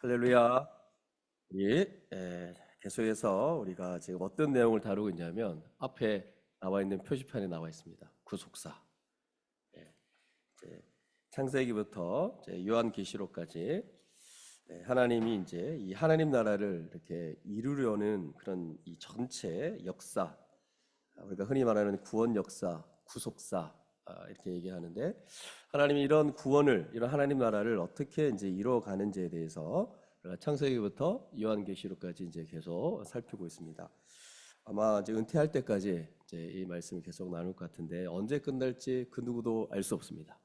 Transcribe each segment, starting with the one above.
할렐루야. 계속해서 우리가 지금 어떤 내용을 다루고 있냐면 앞에 나와 있는 표지판에 나와 있습니다. 구속사. 예, 이제 창세기부터 이제 요한계시록까지 하나님이 이제 이 하나님 나라를 이렇게 이루려는 그런 이 전체 역사, 우리가 흔히 말하는 구원 역사, 구속사 이렇게 얘기하는데, 하나님이 이런 구원을, 이런 하나님 나라를 어떻게 이제 이루어가는지에 대해서 우리가 창세기부터 요한계시록까지 이제 계속 살피고 있습니다. 아마 이제 은퇴할 때까지 이제 이 말씀을 계속 나눌 것 같은데, 언제 끝날지 그 누구도 알 수 없습니다.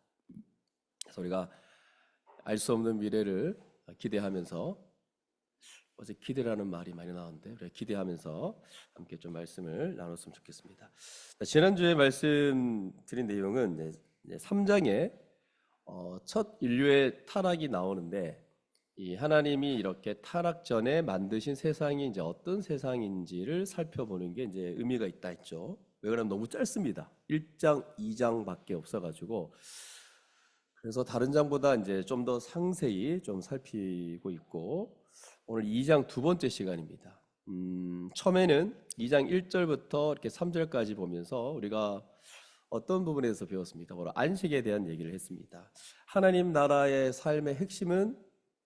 그래서 우리가 알 수 없는 미래를 기대하면서, 어제 기대라는 말이 많이 나오는데, 우리가 기대하면서 함께 좀 말씀을 나눴으면 좋겠습니다. 지난주에 말씀드린 내용은 3장에 첫 인류의 타락이 나오는데, 이 하나님이 이렇게 타락 전에 만드신 세상이 이제 어떤 세상인지를 살펴보는 게 이제 의미가 있다 했죠. 왜 그러면 너무 짧습니다. 1장, 2장밖에 없어가지고. 그래서 다른 장보다 이제 좀 더 상세히 좀 살피고 있고, 오늘 2장 두 번째 시간입니다. 처음에는 2장 1절부터 이렇게 3절까지 보면서 우리가 어떤 부분에서 배웠습니까? 바로 안식에 대한 얘기를 했습니다. 하나님 나라의 삶의 핵심은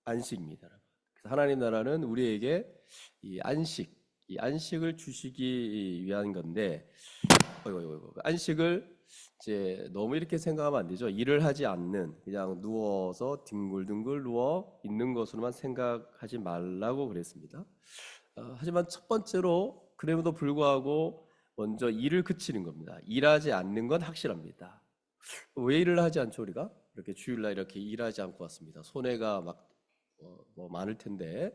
안식입니다. 그래서 하나님 나라는 우리에게 이 안식을 주시기 위한 건데, 안식을 이제 너무 이렇게 생각하면 안 되죠. 일을 하지 않는, 그냥 누워서 뒹굴뒹굴 누워 있는 것으로만 생각하지 말라고 그랬습니다. 하지만 첫 번째로 그럼에도 불구하고 먼저 일을 그치는 겁니다. 일하지 않는 건 확실합니다. 왜 일을 하지 않죠? 우리가 이렇게 주일날 이렇게 일하지 않고 왔습니다. 손해가 막 많을 텐데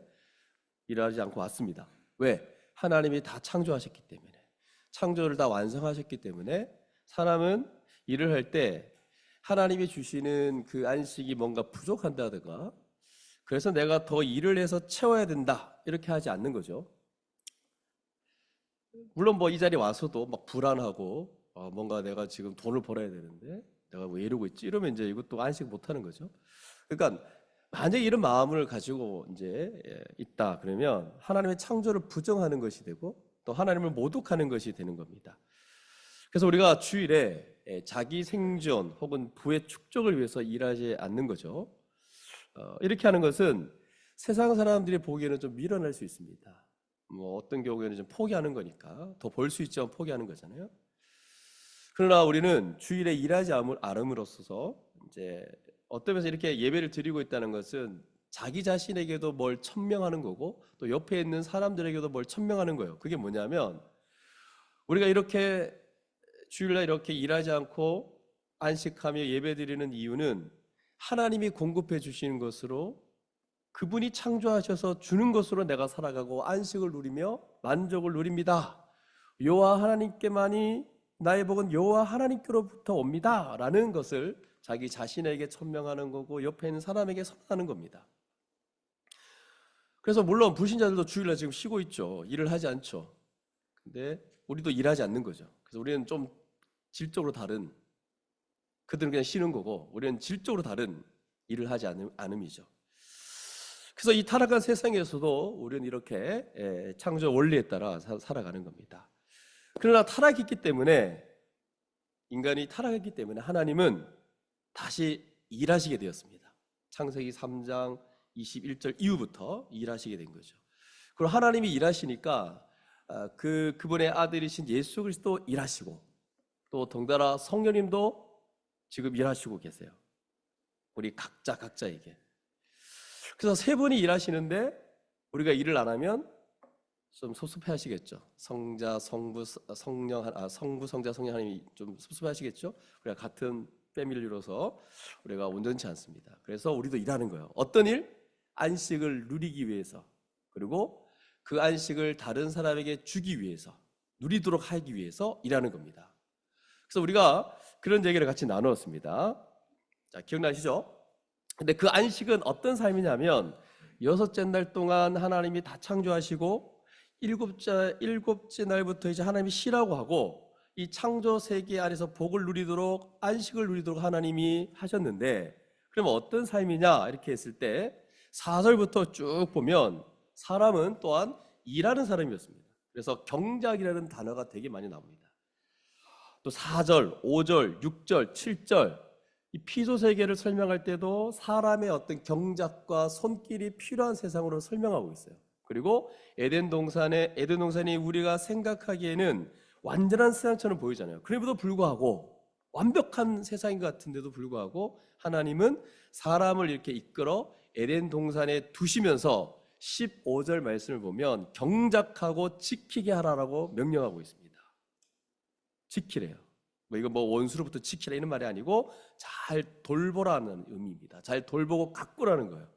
일하지 않고 왔습니다. 왜? 하나님이 다 창조하셨기 때문에, 창조를 다 완성하셨기 때문에 사람은 일을 할 때 하나님이 주시는 그 안식이 뭔가 부족한다든가, 그래서 내가 더 일을 해서 채워야 된다 이렇게 하지 않는 거죠. 물론 이 자리에 와서도 막 불안하고, 뭔가 내가 지금 돈을 벌어야 되는데 내가 왜 이러고 있지? 이러면 이제 이것도 안식 못 하는 거죠. 그러니까 만약에 이런 마음을 가지고 이제 있다 그러면 하나님의 창조를 부정하는 것이 되고, 또 하나님을 모독하는 것이 되는 겁니다. 그래서 우리가 주일에 자기 생존 혹은 부의 축적을 위해서 일하지 않는 거죠. 이렇게 하는 것은 세상 사람들이 보기에는 좀 미련할 수 있습니다. 어떤 경우에는 좀 포기하는 거니까, 더 벌 수 있지만 포기하는 거잖아요. 그러나 우리는 주일에 일하지 않음으로써 이제 어떤 면에서 이렇게 예배를 드리고 있다는 것은 자기 자신에게도 뭘 천명하는 거고, 또 옆에 있는 사람들에게도 뭘 천명하는 거예요. 그게 뭐냐면, 우리가 이렇게 주일날 이렇게 일하지 않고 안식하며 예배드리는 이유는 하나님이 공급해 주시는 것으로, 그분이 창조하셔서 주는 것으로 내가 살아가고 안식을 누리며 만족을 누립니다. 여호와 하나님께만이, 나의 복은 여호와 하나님께로부터 옵니다 라는 것을 자기 자신에게 천명하는 거고, 옆에 있는 사람에게 선언하는 겁니다. 그래서 물론 불신자들도 주일날 지금 쉬고 있죠. 일을 하지 않죠. 근데 우리도 일하지 않는 거죠. 그래서 우리는 좀 질적으로 다른, 그들은 그냥 쉬는 거고 우리는 질적으로 다른 일을 하지 않음이죠. 그래서 이 타락한 세상에서도 우리는 이렇게 창조 원리에 따라 살아가는 겁니다. 그러나 타락했기 때문에, 인간이 타락했기 때문에 하나님은 다시 일하시게 되었습니다. 창세기 3장 21절 이후부터 일하시게 된 거죠. 그리고 하나님이 일하시니까 그분의 아들이신 예수 그리스도 일하시고, 또 덩달아 성령님도 지금 일하시고 계세요. 우리 각자에게. 그래서 세 분이 일하시는데 우리가 일을 안 하면 좀 섭섭해 하시겠죠. 성자, 성부, 성부, 성자, 성령 하나님이 좀 섭섭해 하시겠죠. 우리가 같은 패밀리로서 우리가 온전치 않습니다. 그래서 우리도 일하는 거예요. 어떤 일? 안식을 누리기 위해서, 그리고 그 안식을 다른 사람에게 주기 위해서, 누리도록 하기 위해서 일하는 겁니다. 그래서 우리가 그런 얘기를 같이 나누었습니다. 자, 기억나시죠? 근데 그 안식은 어떤 삶이냐면, 6째 날 동안 하나님이 다 창조하시고 7째 날부터 이제 하나님이 쉬라고 하고, 이 창조 세계 안에서 복을 누리도록, 안식을 누리도록 하나님이 하셨는데, 그러면 어떤 삶이냐 이렇게 했을 때 4절부터 쭉 보면 사람은 또한 일하는 사람이었습니다. 그래서 경작이라는 단어가 되게 많이 나옵니다. 또 4절, 5절, 6절, 7절 이 피조 세계를 설명할 때도 사람의 어떤 경작과 손길이 필요한 세상으로 설명하고 있어요. 그리고 에덴 동산이 우리가 생각하기에는 완전한 세상처럼 보이잖아요. 그럼에도 불구하고 완벽한 세상인 것 같은데도 불구하고 하나님은 사람을 이렇게 이끌어 에덴 동산에 두시면서 15절 말씀을 보면 경작하고 지키게 하라라고 명령하고 있습니다. 지키래요. 이거 원수로부터 지키라 이런 말이 아니고 잘 돌보라는 의미입니다. 잘 돌보고 가꾸라는 거예요.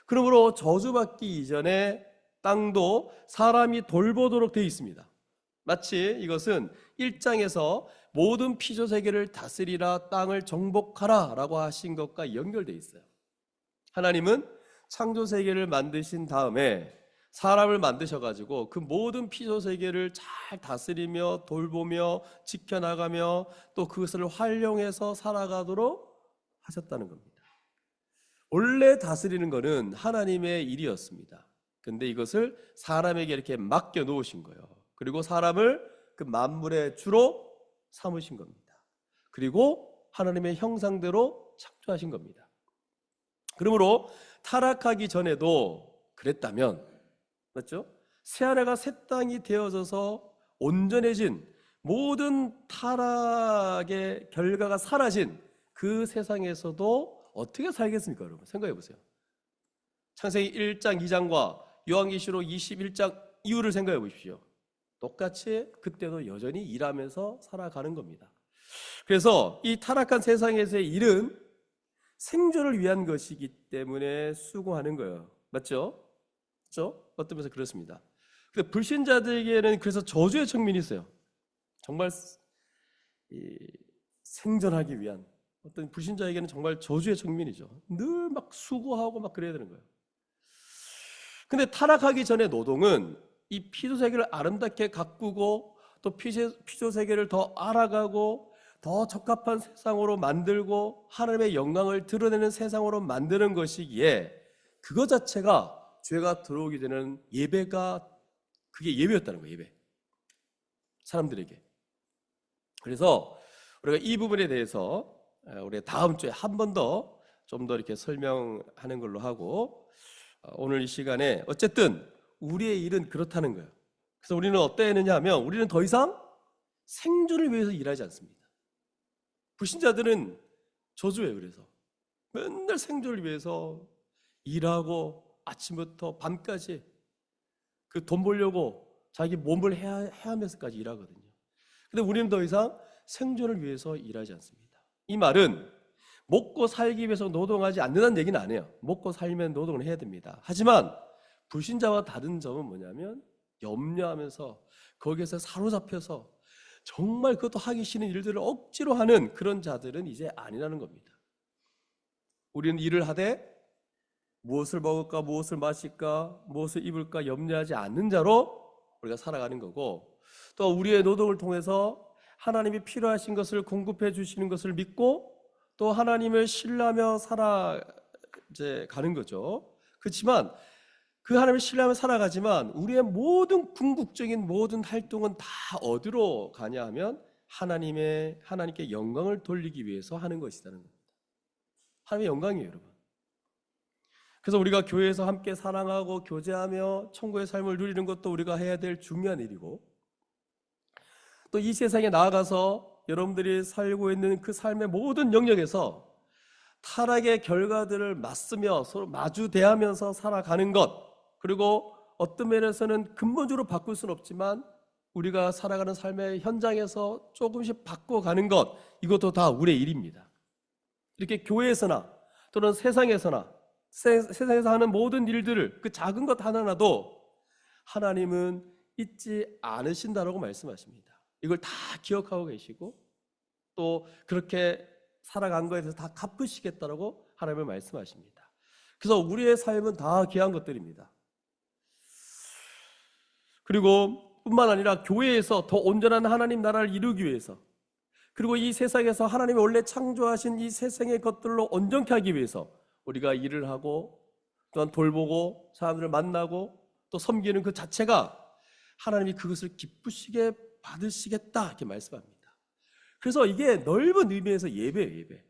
그러므로 저주받기 이전에 땅도 사람이 돌보도록 되어 있습니다. 마치 이것은 1장에서 모든 피조 세계를 다스리라 땅을 정복하라 라고 하신 것과 연결되어 있어요. 하나님은 창조 세계를 만드신 다음에 사람을 만드셔가지고 그 모든 피조 세계를 잘 다스리며 돌보며 지켜나가며 또 그것을 활용해서 살아가도록 하셨다는 겁니다. 원래 다스리는 것은 하나님의 일이었습니다. 근데 이것을 사람에게 이렇게 맡겨 놓으신 거예요. 그리고 사람을 그 만물의 주로 삼으신 겁니다. 그리고 하나님의 형상대로 창조하신 겁니다. 그러므로 타락하기 전에도 그랬다면, 맞죠? 새하늘과 새 땅이 되어져서 온전해진 모든 타락의 결과가 사라진 그 세상에서도 어떻게 살겠습니까, 여러분? 생각해 보세요. 창세기 1장, 2장과 요한계시록 21장 이후를 생각해 보십시오. 똑같이 그때도 여전히 일하면서 살아가는 겁니다. 그래서 이 타락한 세상에서의 일은 생존을 위한 것이기 때문에 수고하는 거예요. 맞죠? 그렇죠? 어떤 면에서 그렇습니다. 근데 불신자들에게는 그래서 저주의 측면이 있어요. 정말 생존하기 위한 어떤 불신자에게는 정말 저주의 측면이죠. 늘 막 수고하고 막 그래야 되는 거예요. 근데 타락하기 전에 노동은 이 피조 세계를 아름답게 가꾸고 또 피조 세계를 더 알아가고 더 적합한 세상으로 만들고 하나님의 영광을 드러내는 세상으로 만드는 것이기에 그것 자체가 죄가 들어오기 전에는 그게 예배였다는 거예요. 예배. 사람들에게. 그래서 우리가 이 부분에 대해서 우리 다음 주에 한 번 더 좀 더 이렇게 설명하는 걸로 하고, 오늘 이 시간에 어쨌든 우리의 일은 그렇다는 거예요. 그래서 우리는 어떠해야 하느냐 하면 우리는 더 이상 생존을 위해서 일하지 않습니다. 불신자들은 저주예요. 그래서 맨날 생존을 위해서 일하고 아침부터 밤까지 그 돈 벌려고 자기 몸을 해하면서까지 일하거든요. 근데 우리는 더 이상 생존을 위해서 일하지 않습니다. 이 말은 먹고 살기 위해서 노동하지 않는다는 얘기는 아니에요. 먹고 살면 노동을 해야 됩니다. 하지만 불신자와 다른 점은 뭐냐면 염려하면서 거기에서 사로잡혀서 정말 그것도 하기 싫은 일들을 억지로 하는 그런 자들은 이제 아니라는 겁니다. 우리는 일을 하되 무엇을 먹을까, 무엇을 마실까, 무엇을 입을까 염려하지 않는 자로 우리가 살아가는 거고, 또 우리의 노동을 통해서 하나님이 필요하신 것을 공급해 주시는 것을 믿고 또 하나님을 신뢰하며 살아가는 거죠. 그렇지만 그 하나님을 신뢰하며 살아가지만 우리의 모든 궁극적인 모든 활동은 다 어디로 가냐 하면 하나님께 영광을 돌리기 위해서 하는 것이라는 겁니다. 하나님의 영광이에요, 여러분. 그래서 우리가 교회에서 함께 사랑하고 교제하며 천국의 삶을 누리는 것도 우리가 해야 될 중요한 일이고, 또 이 세상에 나아가서 여러분들이 살고 있는 그 삶의 모든 영역에서 타락의 결과들을 맞으며 서로 마주 대하면서 살아가는 것, 그리고 어떤 면에서는 근본적으로 바꿀 수는 없지만 우리가 살아가는 삶의 현장에서 조금씩 바꿔가는 것, 이것도 다 우리의 일입니다. 이렇게 교회에서나 또는 세상에서 하는 모든 일들을, 그 작은 것 하나라도 하나님은 잊지 않으신다라고 말씀하십니다. 이걸 다 기억하고 계시고 또 그렇게 살아간 거에 대해서 다 갚으시겠다라고 하나님은 말씀하십니다. 그래서 우리의 삶은 다 귀한 것들입니다. 그리고 뿐만 아니라 교회에서 더 온전한 하나님 나라를 이루기 위해서, 그리고 이 세상에서 하나님이 원래 창조하신 이 세상의 것들로 온전케 하기 위해서 우리가 일을 하고 또한 돌보고 사람들을 만나고 또 섬기는 그 자체가 하나님이 그것을 기쁘시게 받으시겠다 이렇게 말씀합니다. 그래서 이게 넓은 의미에서 예배예요. 예배.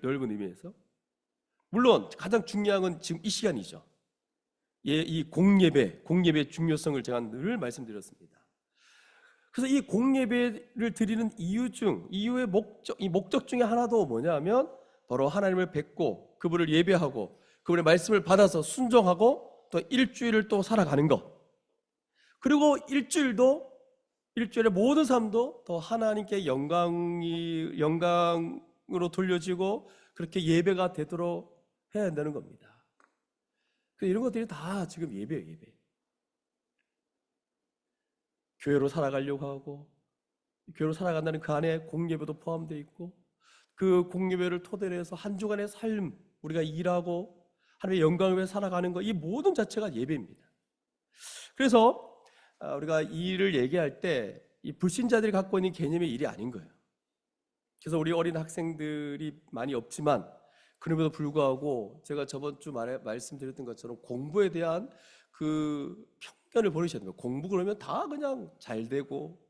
넓은 의미에서. 물론 가장 중요한 건 지금 이 시간이죠. 이 공예배의 중요성을 제가 늘 말씀드렸습니다. 그래서 이 공예배를 드리는 이유의 목적 중에 하나도 뭐냐면 바로 하나님을 뵙고 그분을 예배하고 그분의 말씀을 받아서 순종하고 또 일주일을 또 살아가는 것. 그리고 일주일의 모든 삶도 더 하나님께 영광으로 돌려지고 그렇게 예배가 되도록 해야 한다는 겁니다. 이런 것들이 다 지금 예배예요. 예배. 교회로 살아가려고 하고 교회로 살아간다는 그 안에 공예배도 포함되어 있고 그 공예배를 토대로 해서 한 주간의 삶 우리가 일하고 하나님의 영광을 위해 살아가는 것 이 모든 자체가 예배입니다. 그래서 우리가 이 일을 얘기할 때 이 불신자들이 갖고 있는 개념의 일이 아닌 거예요. 그래서 우리 어린 학생들이 많이 없지만 그럼에도 불구하고 제가 저번 주 말씀드렸던 것처럼 공부에 대한 그 편견을 버리셔야 됩니다. 공부 그러면 다 그냥 잘 되고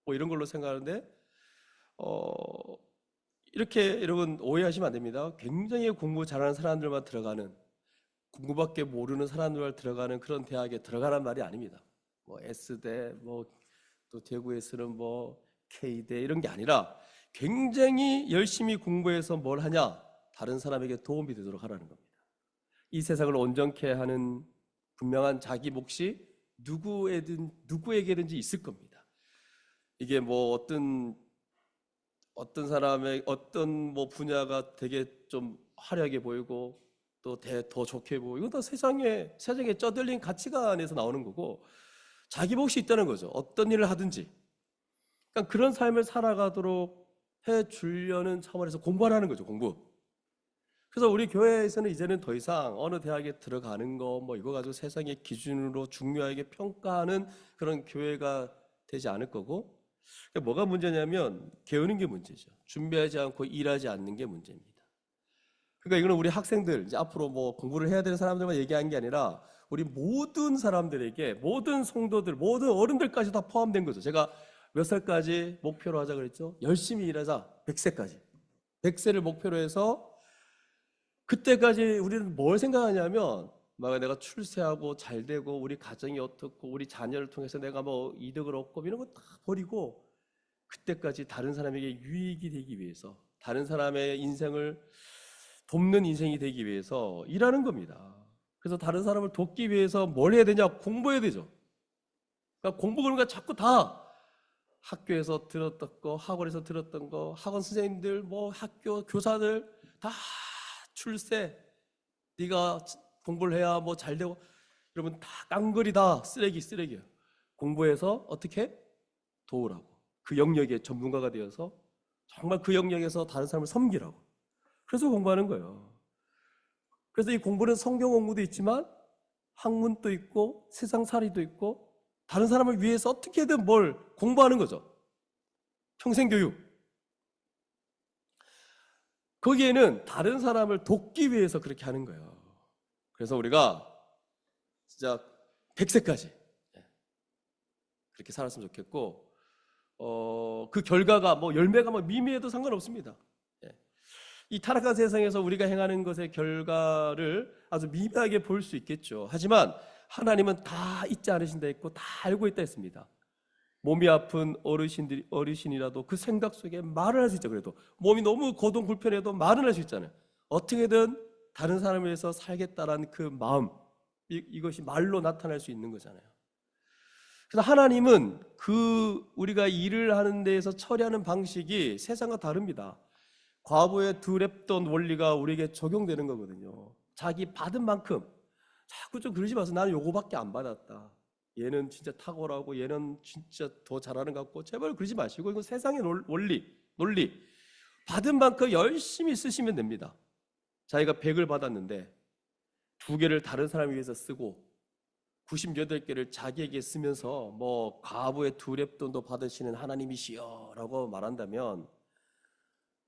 뭐 이런 걸로 생각하는데 이렇게 여러분 오해하시면 안 됩니다. 굉장히 공부 잘하는 사람들만 들어가는 공부밖에 모르는 사람들만 들어가는 그런 대학에 들어가란 말이 아닙니다. 뭐 S대 또 대구에서는 K대 이런 게 아니라 굉장히 열심히 공부해서 뭘 하냐? 다른 사람에게 도움이 되도록 하라는 겁니다. 이 세상을 온전케 하는 분명한 자기 몫이 누구에게든지 있을 겁니다. 이게 어떤 사람의 어떤 분야가 되게 좀 화려하게 보이고 또 더 좋게 보이고 이건 다 세상에 쩌들린 가치관에서 나오는 거고 자기 몫이 있다는 거죠. 어떤 일을 하든지. 그러니까 그런 삶을 살아가도록 해주려는 차원에서 공부하라는 거죠. 공부. 그래서 우리 교회에서는 이제는 더 이상 어느 대학에 들어가는 거 이거 가지고 세상의 기준으로 중요하게 평가하는 그런 교회가 되지 않을 거고 뭐가 문제냐면 게으른 게 문제죠. 준비하지 않고 일하지 않는 게 문제입니다. 그러니까 이거는 우리 학생들 이제 앞으로 공부를 해야 되는 사람들만 얘기한 게 아니라 우리 모든 사람들에게 모든 성도들 모든 어른들까지 다 포함된 거죠. 제가 몇 살까지 목표로 하자 그랬죠? 열심히 일하자. 100세까지. 100세를 목표로 해서 그때까지 우리는 뭘 생각하냐면 내가 출세하고 잘 되고 우리 가정이 어떻고 우리 자녀를 통해서 내가 이득을 얻고 이런 거 다 버리고 그때까지 다른 사람에게 유익이 되기 위해서 다른 사람의 인생을 돕는 인생이 되기 위해서 일하는 겁니다. 그래서 다른 사람을 돕기 위해서 뭘 해야 되냐? 공부해야 되죠. 그러니까 공부 그러니까 자꾸 다 학교에서 들었던 거, 학원에서 들었던 거, 학원 선생님들, 학교 교사들 다 출세, 네가 공부를 해야 잘 되고 여러분 다 깡그리 다 쓰레기예요. 공부해서 어떻게 도우라고 그 영역의 전문가가 되어서 정말 그 영역에서 다른 사람을 섬기라고 그래서 공부하는 거예요. 그래서 이 공부는 성경 공부도 있지만 학문도 있고 세상살이도 있고 다른 사람을 위해서 어떻게든 뭘 공부하는 거죠. 평생교육. 거기에는 다른 사람을 돕기 위해서 그렇게 하는 거예요. 그래서 우리가 진짜 100세까지 그렇게 살았으면 좋겠고 그 결과가 열매가 미미해도 상관없습니다. 이 타락한 세상에서 우리가 행하는 것의 결과를 아주 미미하게 볼 수 있겠죠. 하지만 하나님은 다 잊지 않으신다 했고 다 알고 있다 했습니다. 몸이 아픈 어르신이라도 그 생각 속에 말을 할 수 있죠. 그래도 몸이 너무 고동 불편해도 말을 할 수 있잖아요. 어떻게든 다른 사람을 위해서 살겠다라는 그 마음 이것이 말로 나타날 수 있는 거잖아요. 그래서 하나님은 우리가 일을 하는 데에서 처리하는 방식이 세상과 다릅니다. 과부의 2랩돈 원리가 우리에게 적용되는 거거든요. 자기 받은 만큼 자꾸 좀 그러지 마세요. 나는 요거밖에 안 받았다. 얘는 진짜 탁월하고 얘는 진짜 더 잘하는 것 같고 제발 그러지 마시고 이건 세상의 논리 받은 만큼 열심히 쓰시면 됩니다. 자기가 100을 받았는데 2개를 다른 사람을 위해서 쓰고 98개를 자기에게 쓰면서 과부의 2랩돈도 받으시는 하나님이시여 라고 말한다면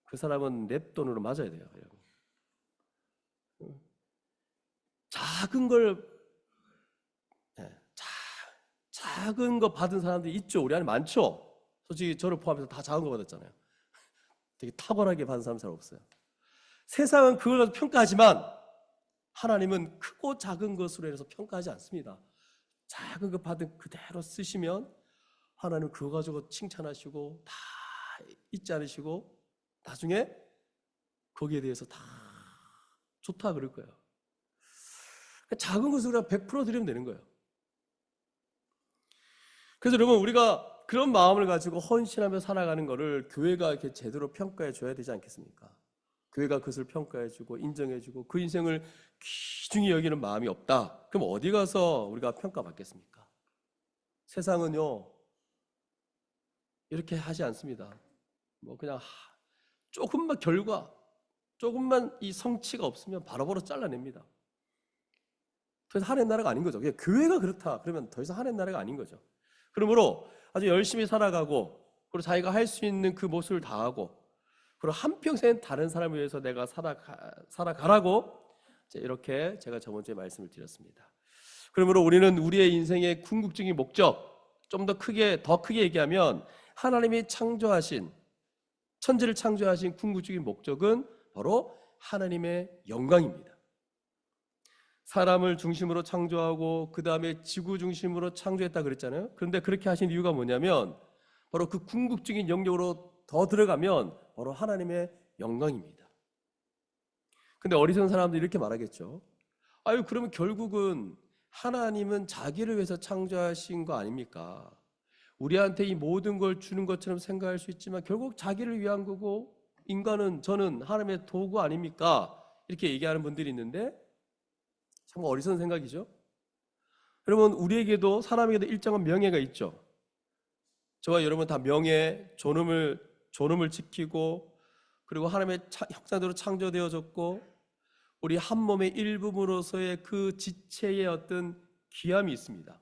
그 사람은 랩돈으로 맞아야 돼요. 작은 걸 작은 거 받은 사람들이 있죠. 우리 안에 많죠. 솔직히 저를 포함해서 다 작은 거 받았잖아요. 되게 탁월하게 받은 사람 잘 없어요. 세상은 그걸 가지고 평가하지만 하나님은 크고 작은 것으로 인해서 평가하지 않습니다. 작은 거 받은 그대로 쓰시면 하나님은 그거 가지고 칭찬하시고 다 잊지 않으시고 나중에 거기에 대해서 다 좋다 그럴 거예요. 작은 것을 우리가 100% 드리면 되는 거예요. 그래서 여러분, 우리가 그런 마음을 가지고 헌신하며 살아가는 것을 교회가 이렇게 제대로 평가해 줘야 되지 않겠습니까? 교회가 그것을 평가해 주고 인정해 주고 그 인생을 귀중히 여기는 마음이 없다. 그럼 어디 가서 우리가 평가받겠습니까? 세상은요 이렇게 하지 않습니다. 뭐 그냥 조금만 결과, 조금만 이 성취가 없으면 바로바로 잘라냅니다. 더 이상 하나님 나라가 아닌 거죠. 그냥 교회가 그렇다 그러면 더 이상 하나님 나라가 아닌 거죠. 그러므로 아주 열심히 살아가고, 그리고 자기가 할 수 있는 그 모습을 다하고, 그리고 한평생 다른 사람을 위해서 내가 살아가라고 이렇게 제가 저번 주에 말씀을 드렸습니다. 그러므로 우리는 우리의 인생의 궁극적인 목적, 좀 더 크게 얘기하면 하나님이 창조하신, 천지를 창조하신 궁극적인 목적은 바로 하나님의 영광입니다. 사람을 중심으로 창조하고 그 다음에 지구 중심으로 창조했다 그랬잖아요. 그런데 그렇게 하신 이유가 뭐냐면 바로 그 궁극적인 영역으로 더 들어가면 바로 하나님의 영광입니다. 근데 어리석은 사람들이 이렇게 말하겠죠. 아유, 그러면 결국은 하나님은 자기를 위해서 창조하신 거 아닙니까? 우리한테 이 모든 걸 주는 것처럼 생각할 수 있지만 결국 자기를 위한 거고, 인간은, 저는 하나님의 도구 아닙니까? 이렇게 얘기하는 분들이 있는데 정말 어리석은 생각이죠. 여러분, 우리에게도, 사람에게도 일정한 명예가 있죠. 저와 여러분 다 명예, 존엄을 지키고, 그리고 하나님의 형상대로 창조되어졌고, 우리 한 몸의 일부분으로서의 그 지체의 어떤 귀함이 있습니다.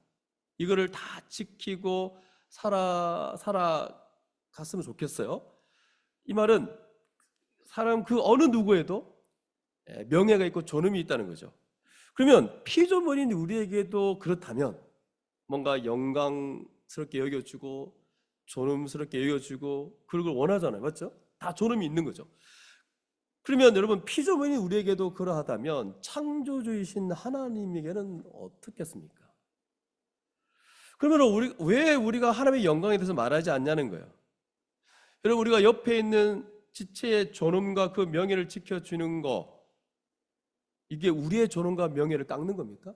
이거를 다 지키고 살아갔으면 좋겠어요. 이 말은 사람 그 어느 누구에도 명예가 있고 존엄이 있다는 거죠. 그러면 피조물인 우리에게도 그렇다면 뭔가 영광스럽게 여겨주고 존엄스럽게 여겨주고 그런 걸 원하잖아요. 맞죠? 다 존엄이 있는 거죠. 그러면 여러분, 피조물인 우리에게도 그러하다면 창조주이신 하나님에게는 어떻겠습니까? 그러면 왜 우리가 하나님의 영광에 대해서 말하지 않냐는 거예요. 여러분, 우리가 옆에 있는 지체의 존엄과 그 명예를 지켜주는 거, 이게 우리의 존엄과 명예를 깎는 겁니까?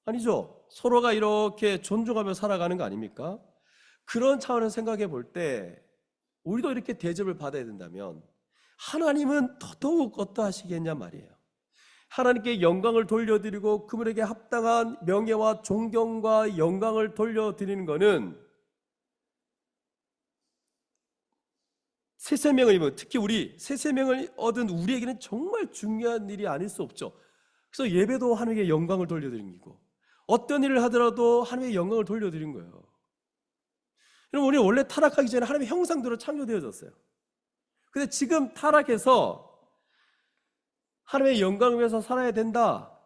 아니죠. 서로가 이렇게 존중하며 살아가는 거 아닙니까? 그런 차원에서 생각해 볼 때 우리도 이렇게 대접을 받아야 된다면 하나님은 더더욱 어떠하시겠냐 말이에요. 하나님께 영광을 돌려드리고 그분에게 합당한 명예와 존경과 영광을 돌려드리는 것은 새 생명을 입은, 특히 우리 새 생명을 얻은 우리에게는 정말 중요한 일이 아닐 수 없죠. 그래서 예배도 하나님께 영광을 돌려드리는 거고, 어떤 일을 하더라도 하나님의 영광을 돌려드리는 거예요. 여러분, 우리는 원래 타락하기 전에 하나님의 형상대로 창조되어졌어요. 근데 지금 타락해서 하나님의 영광을 위해서 살아야 된다.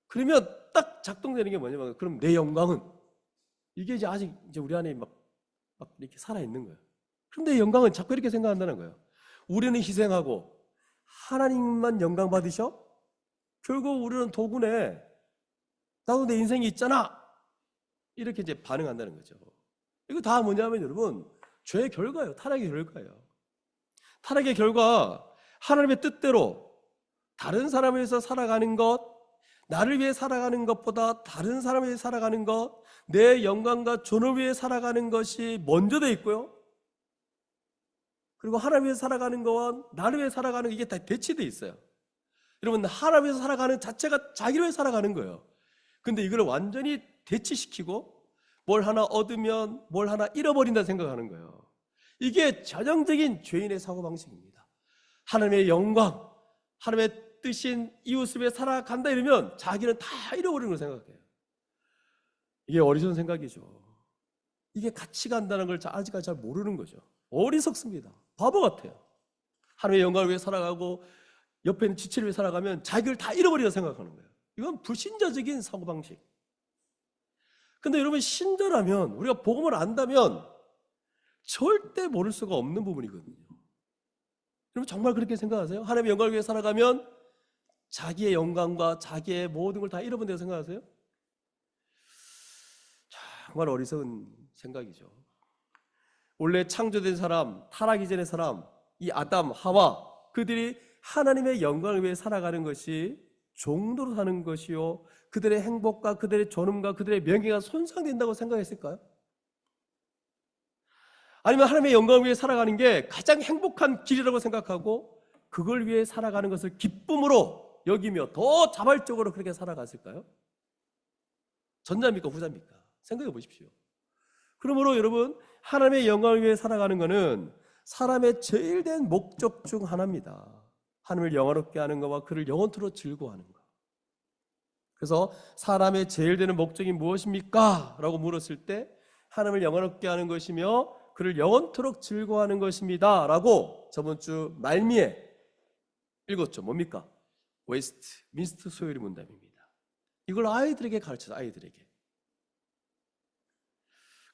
그러면 딱 작동되는 게 뭐냐면, 그럼 내 영광은, 이게 이제 아직 이제 우리 안에 막 이렇게 살아있는 거예요. 그럼 내 영광은 자꾸 이렇게 생각한다는 거예요. 우리는 희생하고 하나님만 영광 받으셔? 결국 우리는 도구네. 나도 내 인생이 있잖아. 이렇게 이제 반응한다는 거죠. 이거 다 뭐냐면 여러분, 죄의 결과예요. 타락의 결과예요. 타락의 결과, 하나님의 뜻대로 다른 사람을 위해서 살아가는 것, 나를 위해 살아가는 것보다 다른 사람을 위해 살아가는 것, 내 영광과 존엄을 위해 살아가는 것이 먼저 돼 있고요. 그리고 하나님 위해 살아가는 것과 나를 위해 살아가는 것, 이게 다 대치돼 있어요. 여러분, 하나님 위해서 살아가는 자체가 자기를 위해 살아가는 거예요. 근데 이걸 완전히 대치시키고 뭘 하나 얻으면 뭘 하나 잃어버린다 생각하는 거예요. 이게 전형적인 죄인의 사고방식입니다. 하나님의 영광, 하나님의 뜻인 이웃을 위해 살아간다 이러면 자기는 다 잃어버리는 걸 생각해요. 이게 어리석은 생각이죠. 이게 같이 간다는 걸 아직까지 잘 모르는 거죠. 어리석습니다. 바보 같아요. 하나님의 영광을 위해 살아가고 옆에 있는 지체를 위해 살아가면 자기를 다 잃어버리려 생각하는 거예요. 이건 불신자적인 사고방식. 근데 여러분, 신자라면, 우리가 복음을 안다면 절대 모를 수가 없는 부분이거든요. 여러분 정말 그렇게 생각하세요? 하나님의 영광을 위해 살아가면 자기의 영광과 자기의 모든 걸 다 잃어본다고 생각하세요? 정말 어리석은 생각이죠. 원래 창조된 사람, 타락 이전의 사람, 이 아담, 하와, 그들이 하나님의 영광을 위해 살아가는 것이 종로로 사는 것이요, 그들의 행복과 그들의 존엄과 그들의 명예가 손상된다고 생각했을까요? 아니면 하나님의 영광을 위해 살아가는 게 가장 행복한 길이라고 생각하고 그걸 위해 살아가는 것을 기쁨으로 여기며 더 자발적으로 그렇게 살아갔을까요? 전자입니까, 후자입니까? 생각해 보십시오. 그러므로 여러분, 하나님의 영광을 위해 살아가는 것은 사람의 제일 된 목적 중 하나입니다. 하나님을 영화롭게 하는 것과 그를 영원토록 즐거워하는 것. 그래서 사람의 제일 되는 목적이 무엇입니까? 라고 물었을 때 하나님을 영화롭게 하는 것이며 그를 영원토록 즐거워하는 것입니다 라고 저번 주 말미에 읽었죠. 뭡니까? 웨스트민스터 소요리 문답입니다. 이걸 아이들에게 가르쳐서 아이들에게.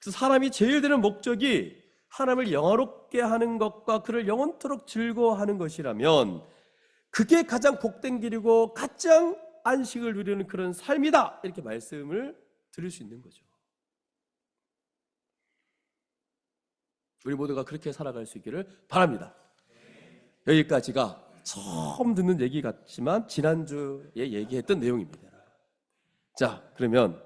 그래서 사람이 제일 되는 목적이 하나님을 영화롭게 하는 것과 그를 영원토록 즐거워하는 것이라면 그게 가장 복된 길이고 가장 안식을 누리는 그런 삶이다, 이렇게 말씀을 드릴 수 있는 거죠. 우리 모두가 그렇게 살아갈 수 있기를 바랍니다. 여기까지가 처음 듣는 얘기 같지만 지난주에 얘기했던 내용입니다. 자, 그러면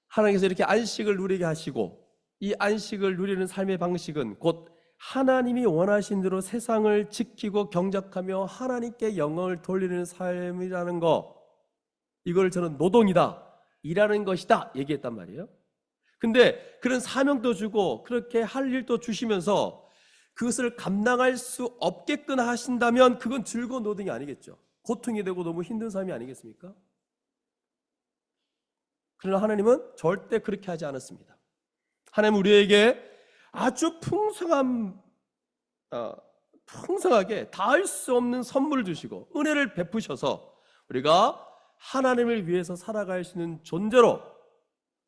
하나님께서 이렇게 안식을 누리게 하시고 이 안식을 누리는 삶의 방식은 곧 하나님이 원하신 대로 세상을 지키고 경작하며 하나님께 영광을 돌리는 삶이라는 거, 이걸 저는 노동이다, 일하는 것이다 얘기했단 말이에요. 근데 그런 사명도 주고 그렇게 할 일도 주시면서 그것을 감당할 수 없게끔 하신다면 그건 즐거운 노동이 아니겠죠. 고통이 되고 너무 힘든 삶이 아니겠습니까? 그러나 하나님은 절대 그렇게 하지 않았습니다. 하나님은 우리에게 아주 풍성하게 다할 수 없는 선물을 주시고 은혜를 베푸셔서 우리가 하나님을 위해서 살아갈 수 있는 존재로,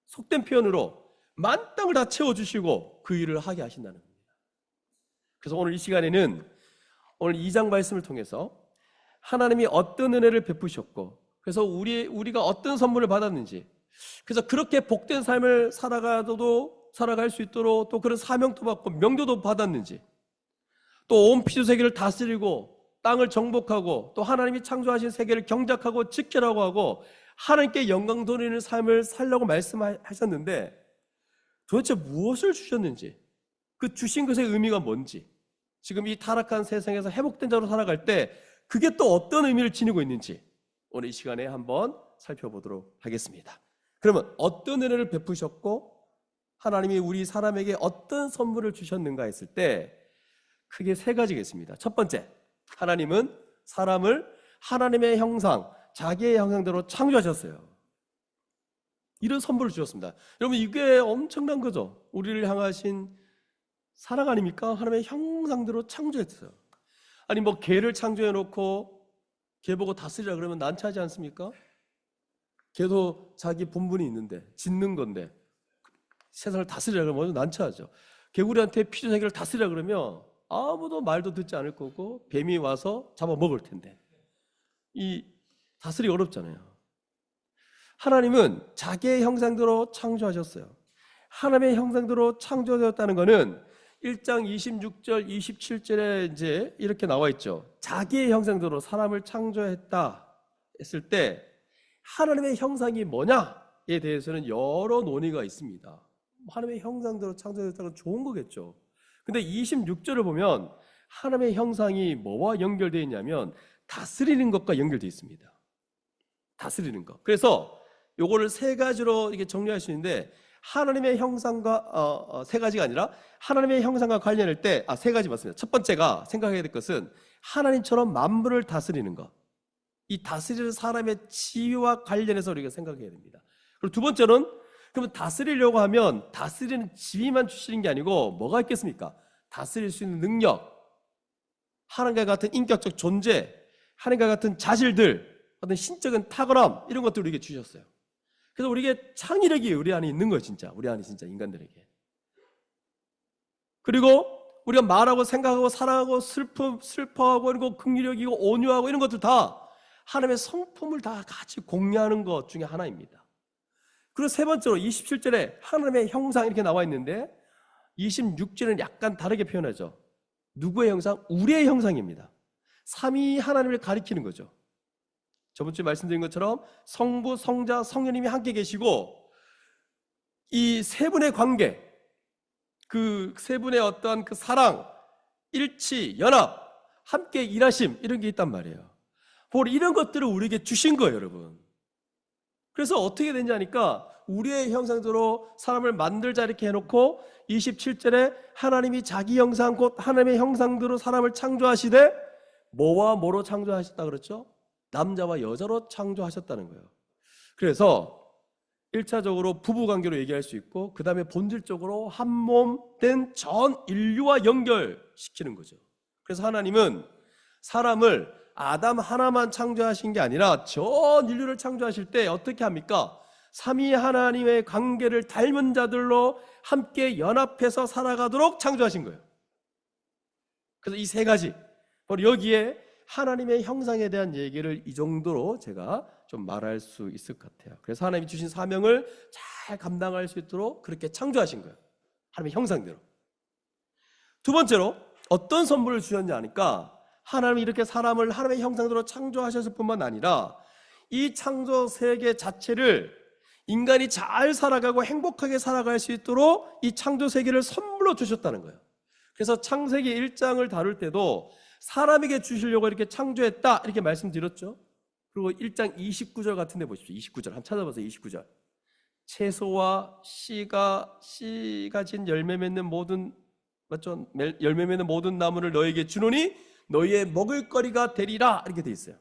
속된 표현으로 만땅을 다 채워주시고 그 일을 하게 하신다는 겁니다. 그래서 오늘 이 시간에는 오늘 2장 말씀을 통해서 하나님이 어떤 은혜를 베푸셨고 그래서 우리가 어떤 선물을 받았는지, 그래서 그렇게 복된 삶을 살아갈 수 있도록 또 그런 사명도 받고 명도도 받았는지, 또 온 피조 세계를 다스리고 땅을 정복하고 또 하나님이 창조하신 세계를 경작하고 지키라고 하고 하나님께 영광 돌리는 삶을 살려고 말씀하셨는데 도대체 무엇을 주셨는지, 그 주신 것의 의미가 뭔지, 지금 이 타락한 세상에서 회복된 자로 살아갈 때 그게 또 어떤 의미를 지니고 있는지 오늘 이 시간에 한번 살펴보도록 하겠습니다. 그러면 어떤 은혜를 베푸셨고 하나님이 우리 사람에게 어떤 선물을 주셨는가 했을 때 크게 세 가지가 있습니다. 첫 번째, 하나님은 사람을 하나님의 형상, 자기의 형상대로 창조하셨어요. 이런 선물을 주셨습니다. 여러분, 이게 엄청난 거죠. 우리를 향하신 사랑 아닙니까? 하나님의 형상대로 창조했어요. 아니 뭐 개를 창조해놓고 개 보고 다스리라 그러면 난처하지 않습니까? 개도 자기 본분이 있는데 짖는 건데 세상을 다스리라 그러면 난처하죠. 개구리한테 피조 세계를 다스리라 그러면 아무도 말도 듣지 않을 거고 뱀이 와서 잡아먹을 텐데 이 다스리기 어렵잖아요. 하나님은 자기의 형상대로 창조하셨어요. 하나님의 형상대로 창조되었다는 것은 1장 26절 27절에 이제 이렇게 나와 있죠. 자기의 형상대로 사람을 창조했다 했을 때 하나님의 형상이 뭐냐에 대해서는 여러 논의가 있습니다. 하나님의 형상대로 창조됐다는 건 좋은 거겠죠. 근데 26절을 보면 하나님의 형상이 뭐와 연결되어 있냐면 다스리는 것과 연결되어 있습니다. 다스리는 것. 그래서 요거를 세 가지로 이렇게 정리할 수 있는데 하나님의 형상과 세 가지가 아니라 하나님의 형상과 관련할 때 세 가지 맞습니다. 첫 번째가 생각해야 될 것은 하나님처럼 만물을 다스리는 것. 이 다스리는 사람의 지위와 관련해서 우리가 생각해야 됩니다. 그리고 두 번째는 그러면 다스리려고 하면 다스리는 지위만 주시는 게 아니고 뭐가 있겠습니까? 다스릴 수 있는 능력, 하나님과 같은 인격적 존재, 하나님과 같은 자질들, 어떤 신적인 탁월함 이런 것들을 우리에게 주셨어요. 그래서 우리에게 창의력이 우리 안에 있는 거예요. 진짜 우리 안에 진짜 인간들에게. 그리고 우리가 말하고 생각하고 사랑하고 슬퍼하고 이런 거 긍휼력이고 온유하고 이런 것들 다 하나님의 성품을 다 같이 공유하는 것 중에 하나입니다. 그리고 세 번째로 27절에 하나님의 형상 이렇게 나와 있는데 26절은 약간 다르게 표현하죠. 누구의 형상? 우리의 형상입니다. 삼위 하나님을 가리키는 거죠. 저번 주에 말씀드린 것처럼 성부, 성자, 성령님이 함께 계시고 이 세 분의 관계, 그 세 분의 어떤 그 사랑, 일치, 연합, 함께 일하심 이런 게 있단 말이에요. 바로 이런 것들을 우리에게 주신 거예요, 여러분. 그래서 어떻게 되냐니까 우리의 형상대로 사람을 만들자 이렇게 해놓고 27절에 하나님이 자기 형상 곧 하나님의 형상대로 사람을 창조하시되 뭐와 뭐로 창조하셨다 그랬죠? 남자와 여자로 창조하셨다는 거예요. 그래서 1차적으로 부부관계로 얘기할 수 있고 그 다음에 본질적으로 한 몸 된 전 인류와 연결시키는 거죠. 그래서 하나님은 사람을 아담 하나만 창조하신 게 아니라 전 인류를 창조하실 때 어떻게 합니까? 삼위 하나님의 관계를 닮은 자들로 함께 연합해서 살아가도록 창조하신 거예요. 그래서 이 세 가지, 바로 여기에 하나님의 형상에 대한 얘기를 이 정도로 제가 좀 말할 수 있을 것 같아요. 그래서 하나님이 주신 사명을 잘 감당할 수 있도록 그렇게 창조하신 거예요. 하나님의 형상대로. 두 번째로 어떤 선물을 주셨냐 하니까 하나님이 이렇게 사람을 하나님의 형상대로 창조하셨을 뿐만 아니라 이 창조 세계 자체를 인간이 잘 살아가고 행복하게 살아갈 수 있도록 이 창조 세계를 선물로 주셨다는 거예요. 그래서 창세기 1장을 다룰 때도 사람에게 주시려고 이렇게 창조했다 이렇게 말씀드렸죠. 그리고 1장 29절 같은 데 보십시오. 29절 한번 찾아보세요. 29절. 채소와 씨가 진 열매 맺는 모든, 맞죠? 열매 맺는 모든 나무를 너에게 주노니 너희의 먹을거리가 되리라 이렇게 돼 있어요.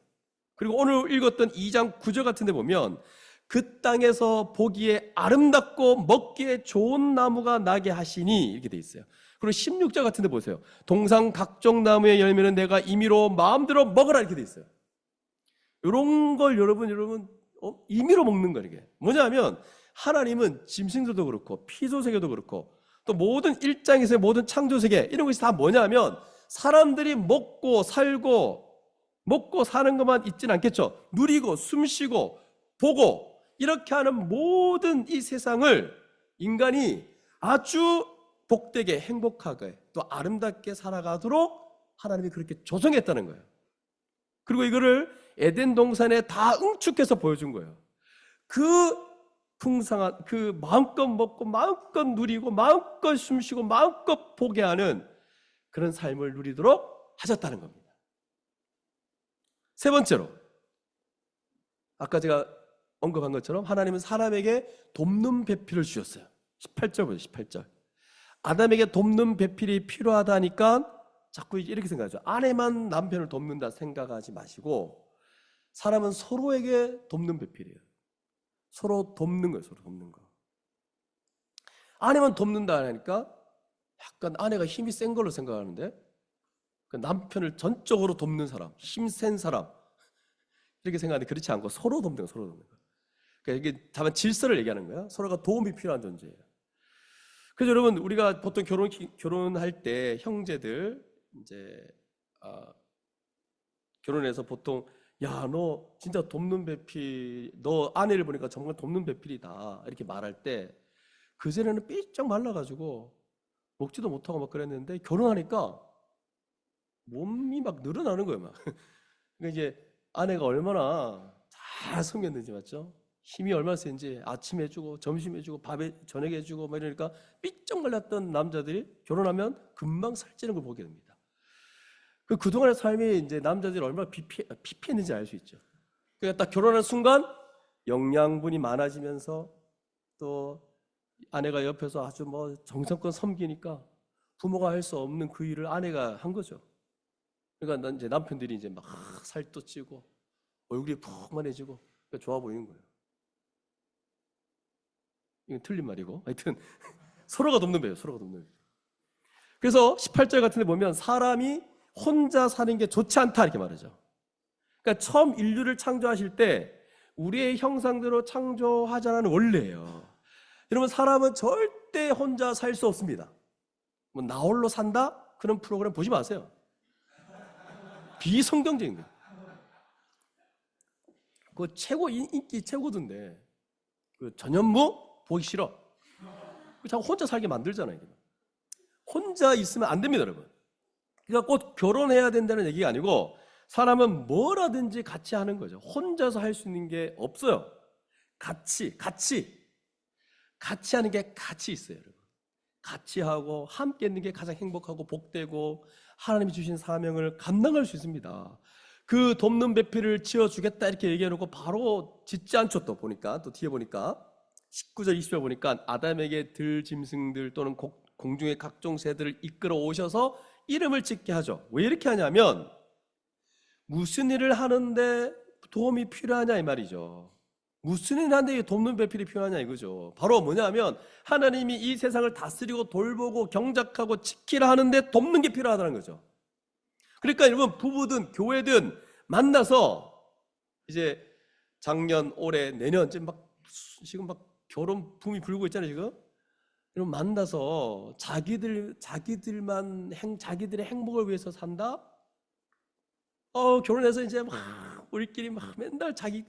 그리고 오늘 읽었던 2장 9절 같은 데 보면 그 땅에서 보기에 아름답고 먹기에 좋은 나무가 나게 하시니 이렇게 돼 있어요. 그리고 16절 같은 데 보세요. 동상 각종 나무의 열매는 내가 임의로 마음대로 먹으라 이렇게 돼 있어요. 이런 걸 여러분 임의로 먹는 거예요. 이게 뭐냐면 하나님은 짐승들도 그렇고 피조세계도 그렇고 또 모든 1장에서의 모든 창조세계 이런 것이 다 뭐냐면 사람들이 먹고 살고 먹고 사는 것만 있지는 않겠죠. 누리고 숨쉬고 보고 이렇게 하는 모든 이 세상을 인간이 아주 복되게 행복하게 또 아름답게 살아가도록 하나님이 그렇게 조성했다는 거예요. 그리고 이거를 에덴 동산에 다 응축해서 보여준 거예요. 그 풍성한 그 마음껏 먹고 마음껏 누리고 마음껏 숨쉬고 마음껏 보게 하는 그런 삶을 누리도록 하셨다는 겁니다. 세 번째로 아까 제가 언급한 것처럼 하나님은 사람에게 돕는 배필을 주셨어요. 18절 보세요. 18절. 아담에게 돕는 배필이 필요하다니까 자꾸 이렇게 생각하죠. 아내만 남편을 돕는다 생각하지 마시고 사람은 서로에게 돕는 배필이에요. 서로 돕는 거예요. 서로 돕는 거. 아내만 돕는다 하니까 약간 아내가 힘이 센 걸로 생각하는데 남편을 전적으로 돕는 사람, 힘센 사람 이렇게 생각하는데 그렇지 않고 서로 돕는 거예요. 서로 돕는 거. 그러니까 이게 다만 질서를 얘기하는 거예요. 서로가 도움이 필요한 존재예요. 그래서 여러분 우리가 보통 결혼할 때 형제들 이제 결혼해서 보통 야, 너 진짜 돕는 배필, 너 아내를 보니까 정말 돕는 배필이다 이렇게 말할 때 그전에는 삐쩍 말라가지고 먹지도 못하고 막 그랬는데 결혼하니까 몸이 막 늘어나는 거예요. 막. 그러니까 이제 아내가 얼마나 잘 섬겼는지 맞죠? 힘이 얼마나 센지 아침에 해주고 점심에 해주고 밤에 저녁에 해주고 막 이러니까 삐쩍 말랐던 남자들이 결혼하면 금방 살찌는 걸 보게 됩니다. 그동안의 삶이 이제 남자들이 얼마나 피폐했는지 알 수 있죠. 그러니까 딱 결혼하는 순간 영양분이 많아지면서 또 아내가 옆에서 아주 뭐 정성껏 섬기니까 부모가 할 수 없는 그 일을 아내가 한 거죠. 그러니까 이제 남편들이 이제 막 살도 찌고 얼굴이 푹만해지고 그러니까 좋아 보이는 거예요. 이건 틀린 말이고 하여튼 서로가 돕는 거예요. 서로가 돕는 거예요. 그래서 18절 같은 데 보면 사람이 혼자 사는 게 좋지 않다 이렇게 말하죠. 그러니까 처음 인류를 창조하실 때 우리의 형상대로 창조하자는 원리예요. 여러분, 사람은 절대 혼자 살 수 없습니다. 뭐 나 홀로 산다? 그런 프로그램 보지 마세요. 비성경적인 거예요. 그 최고 인기 최고던데 그 전현무 보기 싫어. 자꾸 혼자 살게 만들잖아요. 혼자 있으면 안 됩니다, 여러분. 그러니까 꼭 결혼해야 된다는 얘기가 아니고 사람은 뭐라든지 같이 하는 거죠. 혼자서 할 수 있는 게 없어요. 같이 하는 게 같이 있어요, 여러분. 같이 하고 함께 있는 게 가장 행복하고 복되고 하나님이 주신 사명을 감당할 수 있습니다. 그 돕는 배필을 지어주겠다 이렇게 얘기해놓고 바로 짓지 않죠. 또 보니까 또 뒤에 보니까 19절 20절 보니까 아담에게 들짐승들 또는 공중의 각종 새들을 이끌어 오셔서 이름을 짓게 하죠. 왜 이렇게 하냐면 무슨 일을 하는데 도움이 필요하냐 이 말이죠. 무슨 일을 하는데 돕는 배필이 필요하냐 이거죠. 바로 뭐냐면 하나님이 이 세상을 다스리고 돌보고 경작하고 지키라 하는데 돕는 게 필요하다는 거죠. 그러니까 여러분, 부부든 교회든 만나서 이제 작년, 올해, 내년 지금 막 결혼 붐이 불고 있잖아요, 지금. 여러분, 만나서 자기들의 행복을 위해서 산다? 결혼해서 이제 막 우리끼리 막 맨날 자기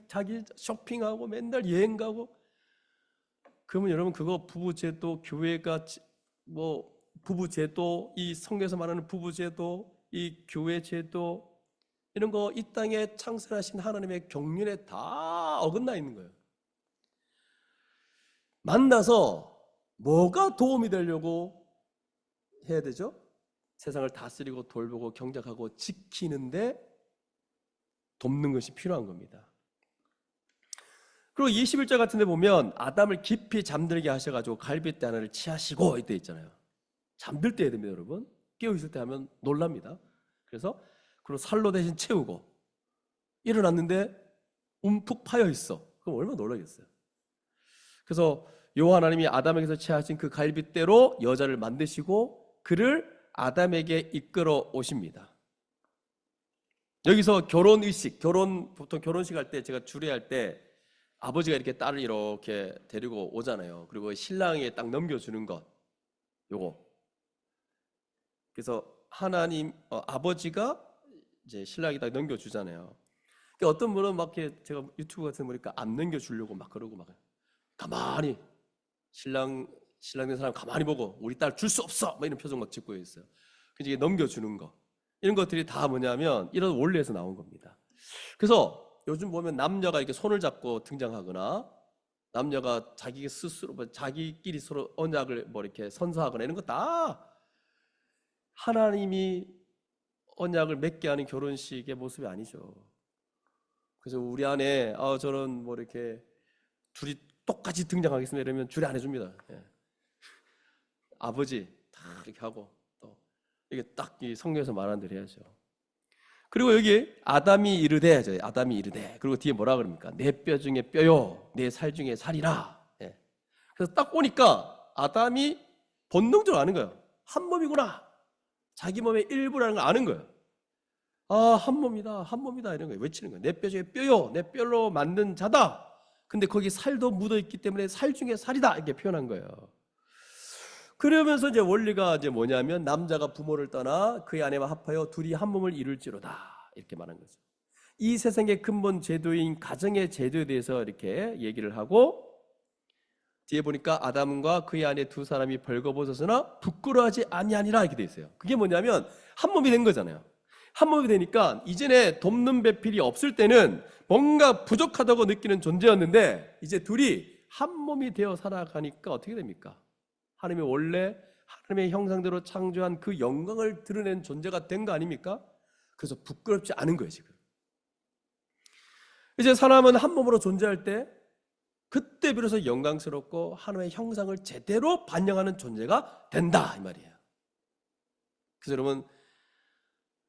쇼핑하고 맨날 여행 가고. 그러면 여러분, 그거 부부제도, 교회가 뭐 부부제도, 이 성경에서 말하는 부부제도, 이 교회제도, 이런 거 이 땅에 창설하신 하나님의 경륜에 다 어긋나 있는 거예요. 만나서 뭐가 도움이 되려고 해야 되죠? 세상을 다스리고 돌보고 경작하고 지키는데 돕는 것이 필요한 겁니다. 그리고 21절 같은 데 보면 아담을 깊이 잠들게 하셔가지고 갈빗대 하나를 취하시고 이때 있잖아요. 잠들 때 해야 됩니다, 여러분. 깨어있을 때 하면 놀랍니다. 그래서 그리고 살로 대신 채우고 일어났는데 움푹 파여 있어. 그럼 얼마나 놀라겠어요. 그래서 여호와 하나님이 아담에게서 취하신 그 갈빗대로 여자를 만드시고 그를 아담에게 이끌어 오십니다. 여기서 결혼의식, 보통 결혼식 할 때 제가 주례할 때 아버지가 이렇게 딸을 이렇게 데리고 오잖아요. 그리고 신랑에게 딱 넘겨주는 것, 요거. 그래서 하나님, 아버지가 이제 신랑이 딱 넘겨주잖아요. 그러니까 어떤 분은 막 이렇게 제가 유튜브 같은 거 보니까 안 넘겨주려고 막 그러고 막 가만히 신랑 된 사람 가만히 보고 우리 딸 줄 수 없어! 막 이런 표정 막 짓고 있어요. 그래서 이게 넘겨주는 거. 이런 것들이 다 뭐냐면 이런 원리에서 나온 겁니다. 그래서 요즘 보면 남녀가 이렇게 손을 잡고 등장하거나 남녀가 자기 스스로 자기끼리 서로 언약을 뭐 이렇게 선서하거나 이런 거 다 하나님이 언약을 맺게 하는 결혼식의 모습이 아니죠. 그래서 우리 안에 저는 뭐 이렇게 둘이 똑같이 등장하겠습니다 이러면 주례 안 해줍니다. 예. 아버지 다 이렇게 하고 또 이게 딱 이 성경에서 말한 대로 해야죠. 그리고 여기 아담이 이르되 그리고 뒤에 뭐라 그럽니까? 내 뼈 중에 뼈요 내 살 중에 살이라. 예. 그래서 딱 보니까 아담이 본능적으로 아는 거예요. 한 몸이구나. 자기 몸의 일부라는 걸 아는 거예요. 한 몸이다 이런 거예요. 외치는 거예요. 내 뼈 중에 뼈요 내 뼈로 만든 자다. 근데 거기 살도 묻어있기 때문에 살 중에 살이다 이렇게 표현한 거예요. 그러면서 이제 원리가 이제 뭐냐면 남자가 부모를 떠나 그의 아내와 합하여 둘이 한 몸을 이룰지로다 이렇게 말한 거죠. 이 세상의 근본 제도인 가정의 제도에 대해서 이렇게 얘기를 하고 뒤에 보니까 아담과 그의 아내 두 사람이 벌거벗었으나 부끄러워하지 아니하니라 이렇게 돼 있어요. 그게 뭐냐면 한 몸이 된 거잖아요. 한 몸이 되니까 이전에 돕는 배필이 없을 때는 뭔가 부족하다고 느끼는 존재였는데 이제 둘이 한 몸이 되어 살아가니까 어떻게 됩니까? 하나님이 원래 하나님의 형상대로 창조한 그 영광을 드러낸 존재가 된 거 아닙니까? 그래서 부끄럽지 않은 거예요 지금. 이제 사람은 한 몸으로 존재할 때 그때 비로소 영광스럽고 하나님의 형상을 제대로 반영하는 존재가 된다 이 말이에요. 그래서 여러분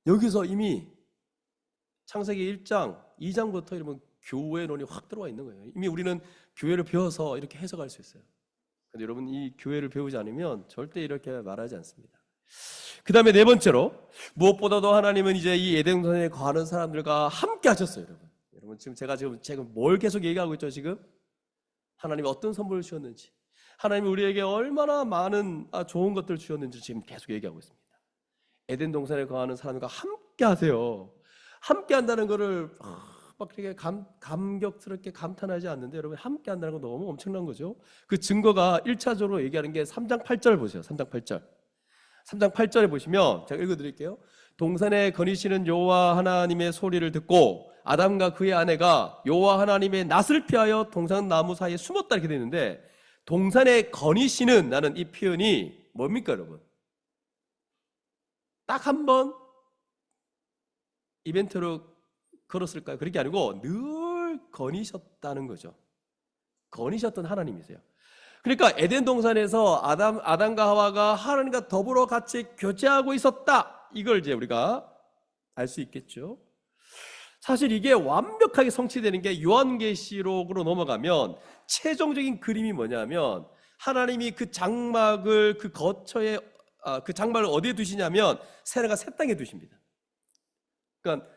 여기서 이미 창세기 1장, 2장부터 이러면 교회론이 확 들어와 있는 거예요. 이미 우리는 교회를 배워서 이렇게 해석할 수 있어요. 근데 여러분 이 교회를 배우지 않으면 절대 이렇게 말하지 않습니다. 그 다음에 네 번째로, 무엇보다도 하나님은 이제 이 에덴 동산에 거하는 사람들과 함께 하셨어요, 여러분. 여러분, 제가 뭘 계속 얘기하고 있죠, 지금? 하나님이 어떤 선물을 주셨는지, 하나님이 우리에게 얼마나 많은 좋은 것들을 주셨는지 지금 계속 얘기하고 있습니다. 에덴 동산에 거하는 사람과 함께 하세요. 함께 한다는 것을 막 그렇게 감격스럽게 감탄하지 않는데, 여러분, 함께 한다는 건 너무 엄청난 거죠. 그 증거가 1차적으로 얘기하는 게 3장 8절 보세요. 3장 8절. 3장 8절에 보시면 제가 읽어드릴게요. 동산에 거니시는 여호와 하나님의 소리를 듣고 아담과 그의 아내가 여호와 하나님의 낯을 피하여 동산 나무 사이에 숨었다, 이렇게 되는데, 동산에 거니시는 라는 이 표현이 뭡니까, 여러분? 딱 한 번 이벤트로 걸었을까요? 그런 게 아니고 늘 거니셨다는 거죠. 거니셨던 하나님이세요. 그러니까 에덴 동산에서 아담과 하와가 하나님과 더불어 같이 교제하고 있었다, 이걸 이제 우리가 알 수 있겠죠. 사실 이게 완벽하게 성취되는 게 요한계시록으로 넘어가면 최종적인 그림이 뭐냐면, 하나님이 그 장막을 그 거처에 그 장막을 어디에 두시냐면 새내가 새 땅에 두십니다. 그러니까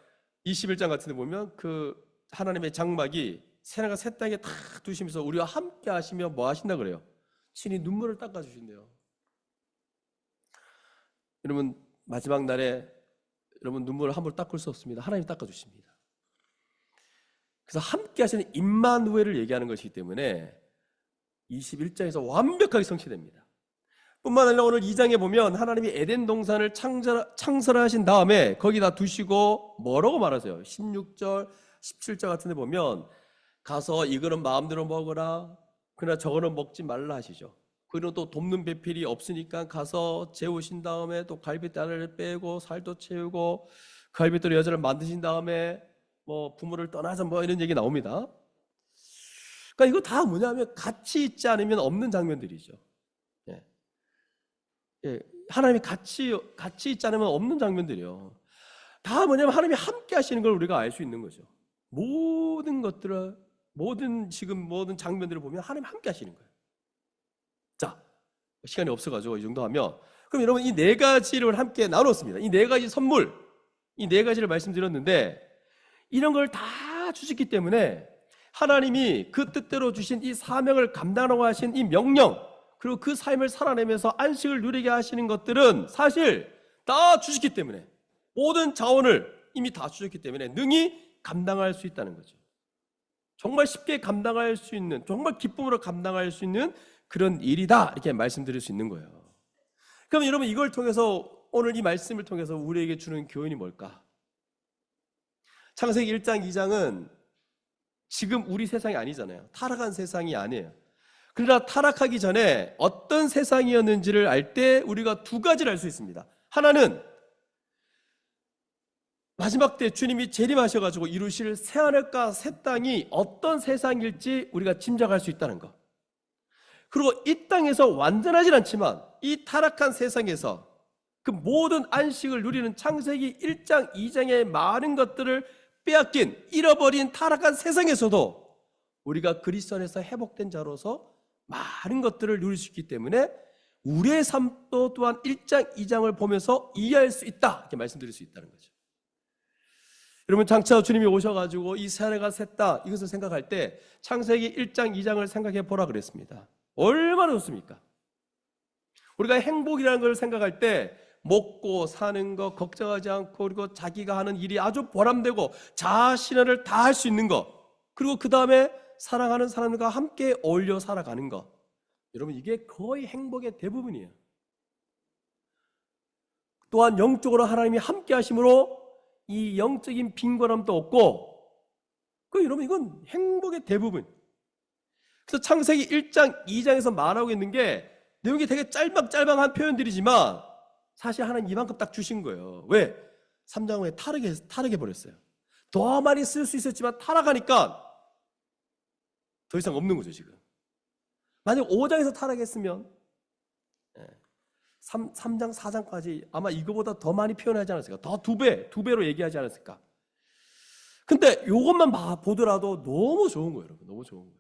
21장 같은 데 보면 그 하나님의 장막이 새내가 새 땅에 탁 두시면서 우리와 함께 하시며 뭐 하신다 그래요? 친히 눈물을 닦아 주신대요. 여러분, 마지막 날에 여러분 눈물을 함부로 닦을 수 없습니다. 하나님이 닦아 주십니다. 그래서 함께 하시는 임마누엘을 얘기하는 것이기 때문에 21장에서 완벽하게 성취됩니다. 뿐만 아니라 오늘 2장에 보면 하나님이 에덴 동산을 창설하신 다음에 거기다 두시고 뭐라고 말하세요? 16절, 17절 같은 데 보면 가서 이거는 마음대로 먹어라, 그러나 저거는 먹지 말라 하시죠. 그리고 또 돕는 배필이 없으니까 가서 재우신 다음에 또 갈빗대를 빼고 살도 채우고 갈빗대로 여자를 만드신 다음에 뭐 부모를 떠나서 뭐 이런 얘기 나옵니다. 그러니까 이거 다 뭐냐면 같이 있지 않으면 없는 장면들이죠. 하나님이 같이 있지 않으면 없는 장면들이요. 다 뭐냐면 하나님이 함께 하시는 걸 우리가 알 수 있는 거죠. 모든 것들을, 모든 장면들을 보면 하나님 함께 하시는 거예요. 자, 시간이 없어가지고 이 정도 하면, 그럼 여러분 이 네 가지를 함께 나눴습니다. 이 네 가지 선물, 이 네 가지를 말씀드렸는데, 이런 걸 다 주셨기 때문에 하나님이 그 뜻대로 주신 이 사명을 감당하고 하신 이 명령, 그리고 그 삶을 살아내면서 안식을 누리게 하시는 것들은 사실 다 주셨기 때문에, 모든 자원을 이미 다 주셨기 때문에 능히 감당할 수 있다는 거죠. 정말 쉽게 감당할 수 있는, 정말 기쁨으로 감당할 수 있는 그런 일이다, 이렇게 말씀드릴 수 있는 거예요. 그럼 여러분, 이걸 통해서, 오늘 이 말씀을 통해서 우리에게 주는 교훈이 뭘까? 창세기 1장 2장은 지금 우리 세상이 아니잖아요. 타락한 세상이 아니에요. 그러나 타락하기 전에 어떤 세상이었는지를 알 때 우리가 두 가지를 알 수 있습니다. 하나는 마지막 때 주님이 재림하셔가지고 이루실 새하늘과 새 땅이 어떤 세상일지 우리가 짐작할 수 있다는 것. 그리고 이 땅에서 완전하진 않지만 이 타락한 세상에서 그 모든 안식을 누리는 창세기 1장 2장의 많은 것들을 빼앗긴, 잃어버린 타락한 세상에서도 우리가 그리스도 안에서 회복된 자로서 많은 것들을 누릴 수 있기 때문에 우리의 삶도 또한 1장 2장을 보면서 이해할 수 있다, 이렇게 말씀드릴 수 있다는 거죠. 여러분, 장차 주님이 오셔가지고 이 새하늘과 새 땅, 이것을 생각할 때 창세기 1장 2장을 생각해 보라 그랬습니다. 얼마나 좋습니까? 우리가 행복이라는 걸 생각할 때 먹고 사는 거 걱정하지 않고, 그리고 자기가 하는 일이 아주 보람되고 자신을 다 할 수 있는 거, 그리고 그 다음에 사랑하는 사람들과 함께 어울려 살아가는 것, 여러분 이게 거의 행복의 대부분이에요. 또한 영적으로 하나님이 함께 하심으로 이 영적인 빈곤함도 없고, 여러분 이건 행복의 대부분. 그래서 창세기 1장 2장에서 말하고 있는 게 내용이 되게 짤방짤방한 표현들이지만 사실 하나님 이만큼 딱 주신 거예요. 왜? 3장 후에 타락해 버렸어요. 더 많이 쓸 수 있었지만 타락하니까 더 이상 없는 거죠. 지금 만약 5장에서 타락했으면 3장 4장까지 아마 이거보다 더 많이 표현하지 않았을까? 더 두 배로 얘기하지 않았을까? 근데 이것만 보더라도 너무 좋은 거예요. 여러분, 너무 좋은 거예요.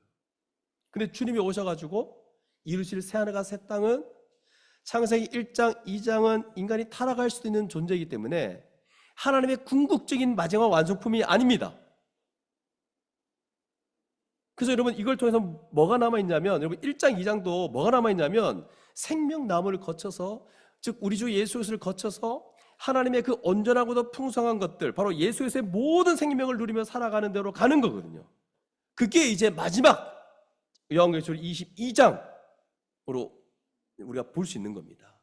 근데 주님이 오셔가지고 이루실 새하늘과 새 땅은 창세기 1장, 2장은 인간이 타락할 수도 있는 존재이기 때문에 하나님의 궁극적인 마지막 완성품이 아닙니다. 그래서 여러분 이걸 통해서 뭐가 남아있냐면, 여러분 1장, 2장도 뭐가 남아있냐면 생명나무를 거쳐서, 즉 우리 주 예수 그리스도를 거쳐서 하나님의 그 온전하고도 풍성한 것들, 바로 예수 그리스도의 모든 생명을 누리며 살아가는 대로 가는 거거든요. 그게 이제 마지막 요한계시록 22장으로 우리가 볼 수 있는 겁니다.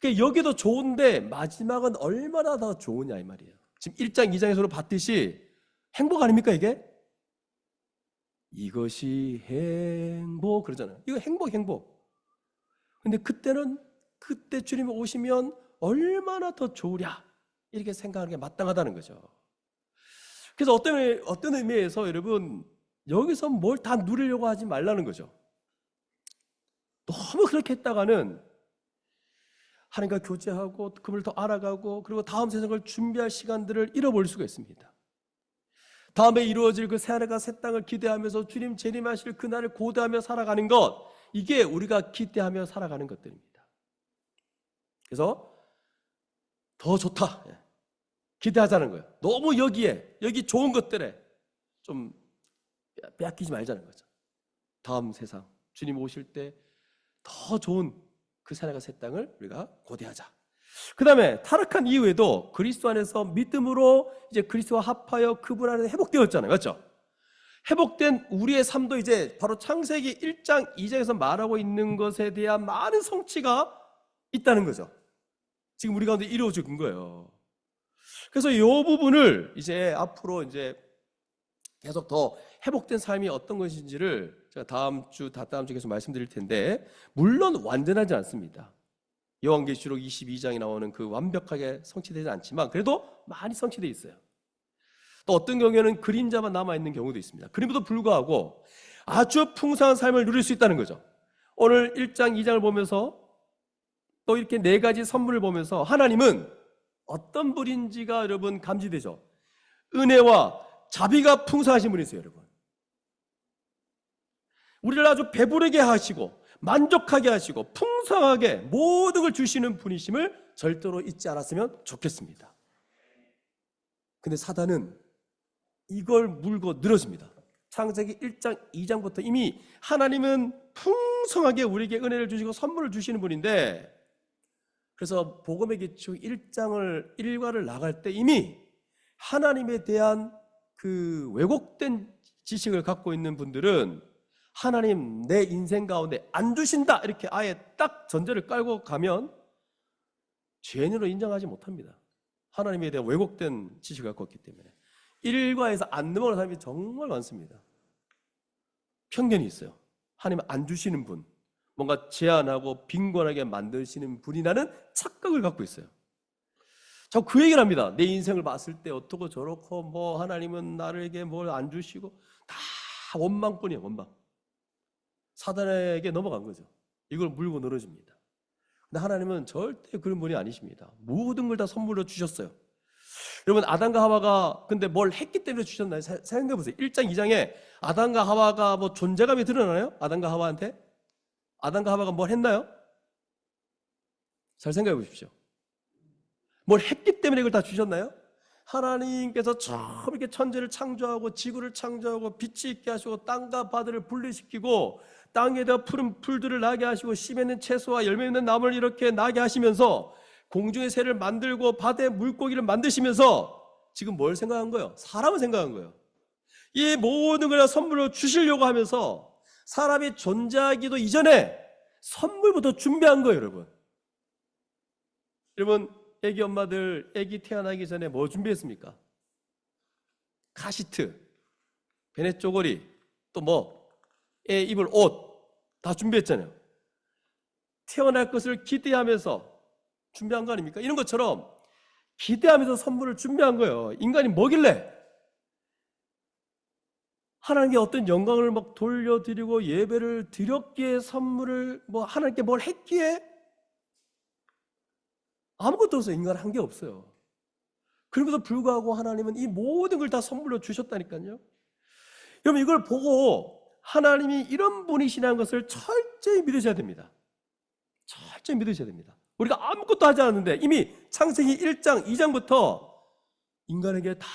그러니까 여기도 좋은데 마지막은 얼마나 더 좋으냐 이 말이에요. 지금 1장, 2장에서 봤듯이 행복 아닙니까 이게? 이것이 행복 그러잖아요. 이거 행복. 근데 그때 주님이 오시면 얼마나 더 좋으랴 이렇게 생각하는 게 마땅하다는 거죠. 그래서 어떤 의미에서 여러분 여기서 뭘 다 누리려고 하지 말라는 거죠. 너무 그렇게 했다가는 하나님과 교제하고 그분을 더 알아가고 그리고 다음 세상을 준비할 시간들을 잃어버릴 수가 있습니다. 다음에 이루어질 그 새하늘과 새 땅을 기대하면서 주님 재림하실 그날을 고대하며 살아가는 것, 이게 우리가 기대하며 살아가는 것들입니다. 그래서 더 좋다 기대하자는 거예요. 너무 여기 좋은 것들에 좀 빼앗기지 말자는 거죠. 다음 세상 주님 오실 때 더 좋은 그 새하늘과 새 땅을 우리가 고대하자. 그 다음에 타락한 이후에도 그리스도 안에서 믿음으로 이제 그리스도와 합하여 그분 안에 회복되었잖아요. 맞죠? 회복된 우리의 삶도 이제 바로 창세기 1장, 2장에서 말하고 있는 것에 대한 많은 성취가 있다는 거죠. 지금 우리 가운데 이루어진 거예요. 그래서 이 부분을 이제 앞으로 이제 계속 더 회복된 삶이 어떤 것인지를 제가 다음 주 계속 말씀드릴 텐데, 물론 완전하지 않습니다. 요한계시록 22장에 나오는 그 완벽하게 성취되지 않지만 그래도 많이 성취되어 있어요. 또 어떤 경우에는 그림자만 남아있는 경우도 있습니다. 그림에도 불구하고 아주 풍성한 삶을 누릴 수 있다는 거죠. 오늘 1장, 2장을 보면서 또 이렇게 4가지 선물을 보면서 하나님은 어떤 분인지가 여러분 감지되죠. 은혜와 자비가 풍성하신 분이세요, 여러분. 우리를 아주 배부르게 하시고 만족하게 하시고 풍성하게 모든 걸 주시는 분이심을 절대로 잊지 않았으면 좋겠습니다. 근데 사단은 이걸 물고 늘어집니다. 창세기 1장, 2장부터 이미 하나님은 풍성하게 우리에게 은혜를 주시고 선물을 주시는 분인데, 그래서 복음의 기초 1과를 나갈 때 이미 하나님에 대한 그 왜곡된 지식을 갖고 있는 분들은 하나님 내 인생 가운데 안 주신다 이렇게 아예 딱 전제를 깔고 가면 죄인으로 인정하지 못합니다. 하나님에 대한 왜곡된 지식을 갖고 있기 때문에 1과에서 안 넘어가는 사람이 정말 많습니다. 편견이 있어요. 하나님 안 주시는 분, 뭔가 제한하고 빈곤하게 만드시는 분이라는 착각을 갖고 있어요. 자꾸 그 얘기를 합니다. 내 인생을 봤을 때 어떻고 저렇고 뭐 하나님은 나에게 뭘 안 주시고, 다 원망뿐이에요. 원망. 사단에게 넘어간 거죠. 이걸 물고 늘어집니다. 근데 하나님은 절대 그런 분이 아니십니다. 모든 걸 다 선물로 주셨어요. 여러분 아담과 하와가 근데 뭘 했기 때문에 주셨나요? 생각해 보세요. 1장 2장에 아담과 하와가 뭐 존재감이 드러나나요? 아담과 하와한테? 아담과 하와가 뭘 했나요? 잘 생각해 보십시오. 뭘 했기 때문에 이걸 다 주셨나요? 하나님께서 처음 이렇게 천지를 창조하고 지구를 창조하고 빛이 있게 하시고 땅과 바다를 분리시키고 땅에다 푸른 풀들을 나게 하시고 씨 맺는 채소와 열매 맺는 나무를 이렇게 나게 하시면서 공중의 새를 만들고 바다의 물고기를 만드시면서 지금 뭘 생각한 거예요? 사람을 생각한 거예요. 이 모든 걸 선물로 주시려고 하면서 사람이 존재하기도 이전에 선물부터 준비한 거예요, 여러분. 여러분 애기 엄마들 애기 태어나기 전에 뭐 준비했습니까? 카시트, 베네 쪼고리, 또 뭐 애 입을 옷 다 준비했잖아요. 태어날 것을 기대하면서 준비한 거 아닙니까? 이런 것처럼 기대하면서 선물을 준비한 거예요. 인간이 뭐길래 하나님께 어떤 영광을 막 돌려드리고 예배를 드렸기에 선물을 뭐 하나님께 뭘 했기에 아무것도 없어요. 인간은 한 게 없어요. 그럼에도 불구하고 하나님은 이 모든 걸 다 선물로 주셨다니까요. 여러분 이걸 보고 하나님이 이런 분이시라는 것을 철저히 믿으셔야 됩니다. 철저히 믿으셔야 됩니다. 우리가 아무것도 하지 않았는데 이미 창세기 1장, 2장부터 인간에게 다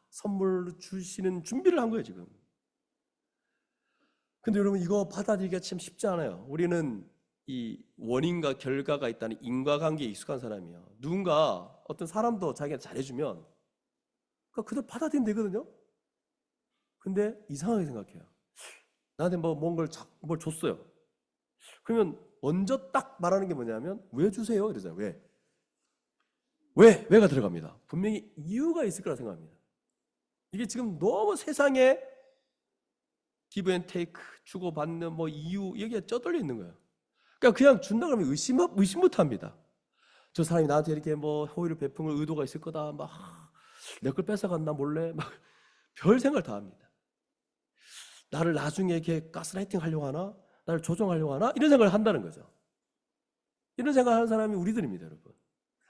선물로 주시는 준비를 한 거예요, 지금. 근데 여러분, 이거 받아들이기가 참 쉽지 않아요. 우리는 이 원인과 결과가 있다는 인과관계에 익숙한 사람이에요. 누군가 어떤 사람도 자기가 잘해주면 그대로 받아들이면 되거든요. 근데 이상하게 생각해요. 나한테 뭘 줬어요. 그러면 먼저 딱 말하는 게 뭐냐면 왜 주세요? 이러잖아요. 왜? 왜가 들어갑니다. 분명히 이유가 있을 거라 생각합니다. 이게 지금 너무 세상에 기브 앤 테이크, 주고받는 이유, 여기에 쩌들려 있는 거예요. 그러니까 그냥 준다 그러면 의심부터 합니다. 저 사람이 나한테 이렇게 호의를 베푼 의도가 있을 거다. 내 걸 뺏어갔나 몰래. 별 생각을 다 합니다. 나를 나중에 이렇게 가스라이팅 하려고 하나? 나를 조종하려고 하나? 이런 생각을 한다는 거죠. 이런 생각을 하는 사람이 우리들입니다, 여러분.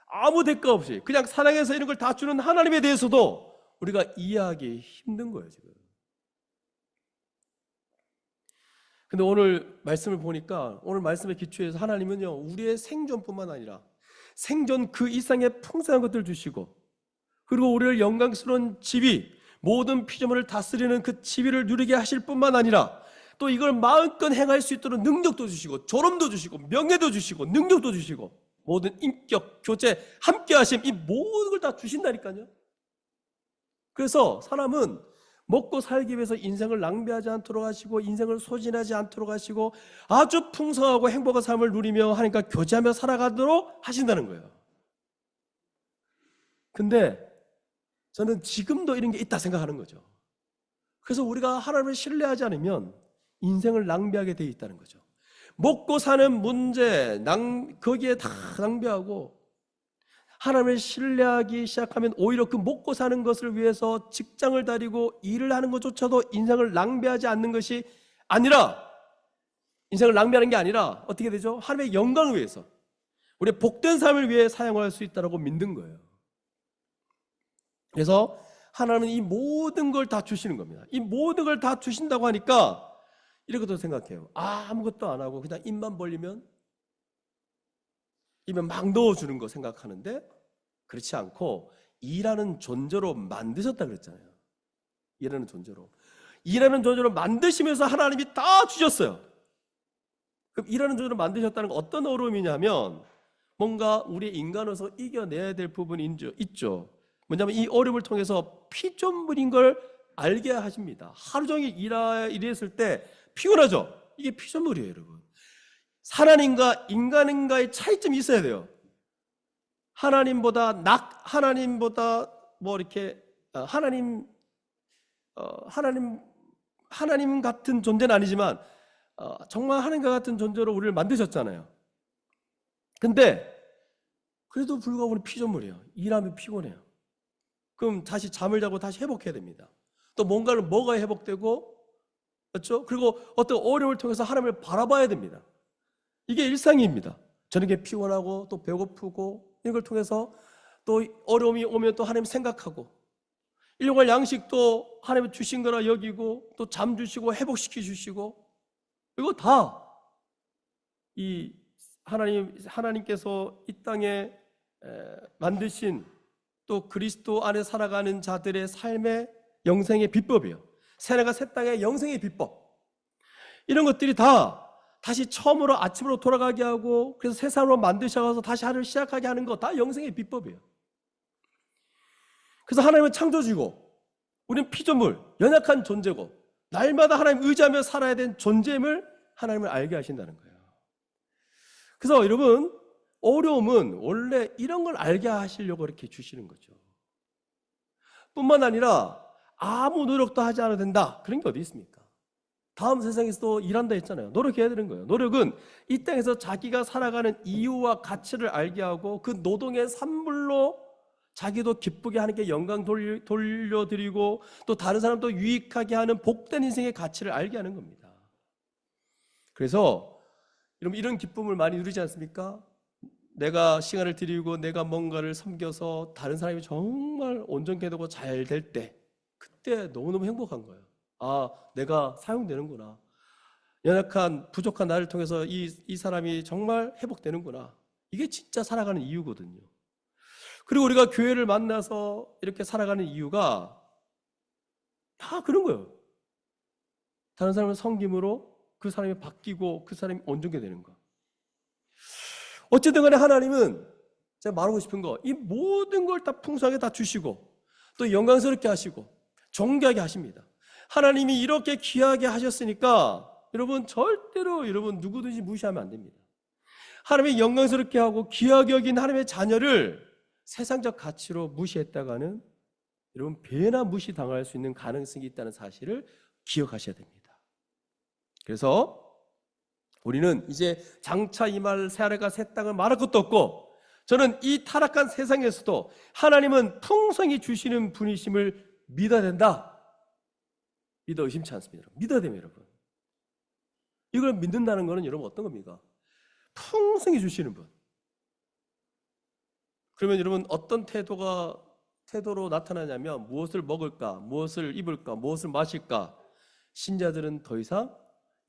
아무 대가 없이 그냥 사랑해서 이런 걸 다 주는 하나님에 대해서도 우리가 이해하기 힘든 거예요, 지금. 근데 오늘 말씀을 보니까 오늘 말씀에 기초해서 하나님은요, 우리의 생존뿐만 아니라 생존 그 이상의 풍성한 것들을 주시고, 그리고 우리를 영광스러운 지위, 모든 피조물을 다스리는 그 지위를 누리게 하실 뿐만 아니라 또 이걸 마음껏 행할 수 있도록 능력도 주시고, 존엄도 주시고, 명예도 주시고, 능력도 주시고, 모든 인격, 교제, 함께 하심, 이 모든 걸 다 주신다니까요. 그래서 사람은 먹고 살기 위해서 인생을 낭비하지 않도록 하시고, 인생을 소진하지 않도록 하시고, 아주 풍성하고 행복한 삶을 누리며 하니까 교제하며 살아가도록 하신다는 거예요. 근데 저는 지금도 이런 게 있다 생각하는 거죠. 그래서 우리가 하나님을 신뢰하지 않으면 인생을 낭비하게 돼 있다는 거죠. 먹고 사는 문제, 거기에 다 낭비하고, 하나님을 신뢰하기 시작하면 오히려 그 먹고 사는 것을 위해서 직장을 다니고 일을 하는 것조차도 인생을 낭비하지 않는 것이 아니라, 인생을 낭비하는 게 아니라 어떻게 되죠? 하나님의 영광을 위해서, 우리의 복된 삶을 위해 사용할 수 있다고 믿는 거예요. 그래서 하나님은 이 모든 걸 다 주시는 겁니다. 이 모든 걸 다 주신다고 하니까 이렇게도 생각해요. 아무것도 안 하고 그냥 입만 벌리면, 입에 막 넣어주는 거 생각하는데, 그렇지 않고 일하는 존재로 만드셨다 그랬잖아요. 일하는 존재로 만드시면서 하나님이 다 주셨어요. 그럼 일하는 존재로 만드셨다는 건 어떤 어려움이냐면, 뭔가 우리 인간으로서 이겨내야 될 부분이 있죠. 뭐냐면 이 어려움을 통해서 피조물인 걸 알게 하십니다. 하루 종일 일했을 때 피곤하죠? 이게 피조물이에요, 여러분. 하나님과 인간과의 차이점이 있어야 돼요. 하나님 같은 존재는 아니지만 정말 하나님과 같은 존재로 우리를 만드셨잖아요. 근데 그래도 불구하고 우리 피조물이에요. 일하면 피곤해요. 그럼 다시 잠을 자고 다시 회복해야 됩니다. 또 뭔가를 먹어야 회복되고, 그렇죠? 그리고 어떤 어려움을 통해서 하나님을 바라봐야 됩니다. 이게 일상입니다. 저녁에 피곤하고 또 배고프고, 이걸 통해서 또 어려움이 오면 또 하나님 생각하고, 일용할 양식도 하나님이 주신 거라 여기고, 또 잠 주시고 회복시켜 주시고, 이거 다 이 하나님께서 이 땅에 만드신, 또 그리스도 안에 살아가는 자들의 삶의 영생의 비법이에요. 새내가 새 땅의 영생의 비법, 이런 것들이 다 다시 처음으로 아침으로 돌아가게 하고, 그래서 새 사람으로 만드셔서 다시 하루를 시작하게 하는 거 다 영생의 비법이에요. 그래서 하나님은 창조주고, 우리는 피조물, 연약한 존재고, 날마다 하나님 의지하며 살아야 되는 존재임을 하나님을 알게 하신다는 거예요. 그래서 여러분, 어려움은 원래 이런 걸 알게 하시려고 이렇게 주시는 거죠. 뿐만 아니라 아무 노력도 하지 않아도 된다, 그런 게 어디 있습니까? 다음 세상에서도 일한다 했잖아요. 노력해야 되는 거예요. 노력은 이 땅에서 자기가 살아가는 이유와 가치를 알게 하고, 그 노동의 산물로 자기도 기쁘게 하는 게 영광 돌려드리고, 또 다른 사람도 유익하게 하는 복된 인생의 가치를 알게 하는 겁니다. 그래서 여러분, 이런 기쁨을 많이 누리지 않습니까? 내가 시간을 드리고 내가 뭔가를 섬겨서 다른 사람이 정말 온전케 되고 잘 될 때, 그때 너무너무 행복한 거예요. 내가 사용되는구나. 연약한 부족한 나를 통해서 이 사람이 정말 회복되는구나. 이게 진짜 살아가는 이유거든요. 그리고 우리가 교회를 만나서 이렇게 살아가는 이유가 다 그런 거예요. 다른 사람을 섬김으로 그 사람이 바뀌고 그 사람이 온전하게 되는 거. 어쨌든 간에 하나님은 제가 말하고 싶은 거, 이 모든 걸 다 풍성하게 다 주시고 또 영광스럽게 하시고 존귀하게 하십니다. 하나님이 이렇게 귀하게 하셨으니까 여러분 절대로 여러분 누구든지 무시하면 안 됩니다. 하나님이 영광스럽게 하고 귀하게 여긴 하나님의 자녀를 세상적 가치로 무시했다가는 여러분 배나 무시당할 수 있는 가능성이 있다는 사실을 기억하셔야 됩니다. 그래서 우리는 이제 장차 임할 새 하늘과 새 땅을 말할 것도 없고, 저는 이 타락한 세상에서도 하나님은 풍성히 주시는 분이심을 믿어야 된다. 믿어 의심치 않습니다. 믿어야 됩니다, 여러분. 이걸 믿는다는 것은 여러분 어떤 겁니까? 풍성히 주시는 분. 그러면 여러분 어떤 태도로 나타나냐면, 무엇을 먹을까, 무엇을 입을까, 무엇을 마실까, 신자들은 더 이상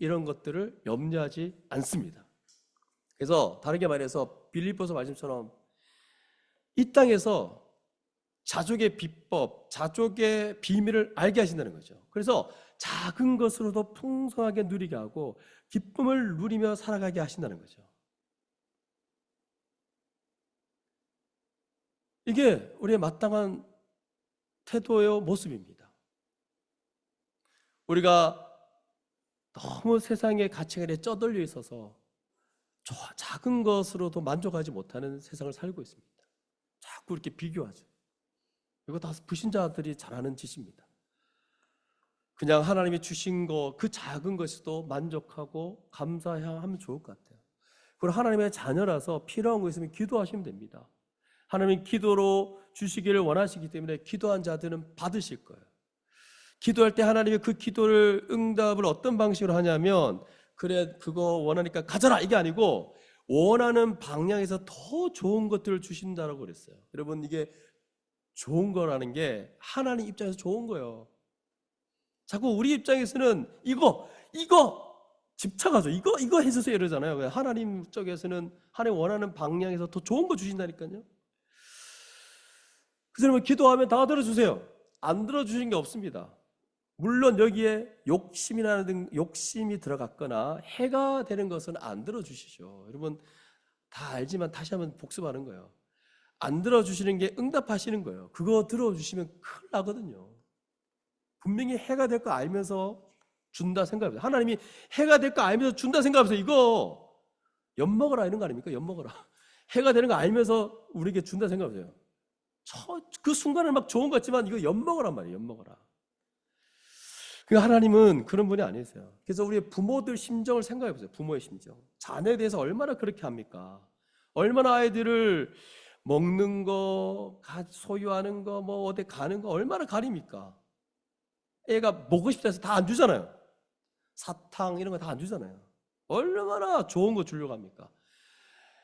이런 것들을 염려하지 않습니다. 그래서 다르게 말해서 빌립보서 말씀처럼 이 땅에서 자족의 비법, 자족의 비밀을 알게 하신다는 거죠. 그래서 작은 것으로도 풍성하게 누리게 하고 기쁨을 누리며 살아가게 하신다는 거죠. 이게 우리의 마땅한 태도의 모습입니다. 우리가 너무 세상의 가치관에 쩌들려 있어서 작은 것으로도 만족하지 못하는 세상을 살고 있습니다. 자꾸 이렇게 비교하죠. 이거 다 불신자들이 잘하는 짓입니다. 그냥 하나님이 주신 거, 그 작은 것에도 만족하고 감사하면 좋을 것 같아요. 그리고 하나님의 자녀라서 필요한 거 있으면 기도하시면 됩니다. 하나님이 기도로 주시기를 원하시기 때문에 기도한 자들은 받으실 거예요. 기도할 때 하나님이 그 기도를 응답을 어떤 방식으로 하냐면, 그래 그거 원하니까 가져라 이게 아니고 원하는 방향에서 더 좋은 것들을 주신다라고 그랬어요. 여러분 이게 좋은 거라는 게 하나님 입장에서 좋은 거예요. 자꾸 우리 입장에서는 이거 집착하죠. 이거 해주세요 이러잖아요. 하나님 쪽에서는 하나님 원하는 방향에서 더 좋은 거 주신다니까요. 그 사람은 기도하면 다 들어주세요. 안 들어주신 게 없습니다. 물론 여기에 욕심이 들어갔거나 해가 되는 것은 안 들어주시죠. 여러분 다 알지만 다시 한번 복습하는 거예요. 안 들어주시는 게 응답하시는 거예요. 그거 들어주시면 큰일 나거든요. 분명히 해가 될 거 알면서 준다 생각해보세요. 하나님이 해가 될 거 알면서 준다 생각해보세요. 이거 엿먹어라 이런 거 아닙니까? 엿먹어라. 해가 되는 거 알면서 우리에게 준다 생각해보세요. 그 순간은 막 좋은 것 같지만 이거 엿먹으란 말이에요. 엿먹어라. 하나님은 그런 분이 아니세요. 그래서 우리 부모들 심정을 생각해 보세요. 부모의 심정. 자녀에 대해서 얼마나 그렇게 합니까? 얼마나 아이들을 먹는 거, 소유하는 거, 뭐 어디 가는 거 얼마나 가립니까? 애가 먹고 싶다 해서 다 안 주잖아요. 사탕 이런 거 다 안 주잖아요. 얼마나 좋은 거 주려고 합니까?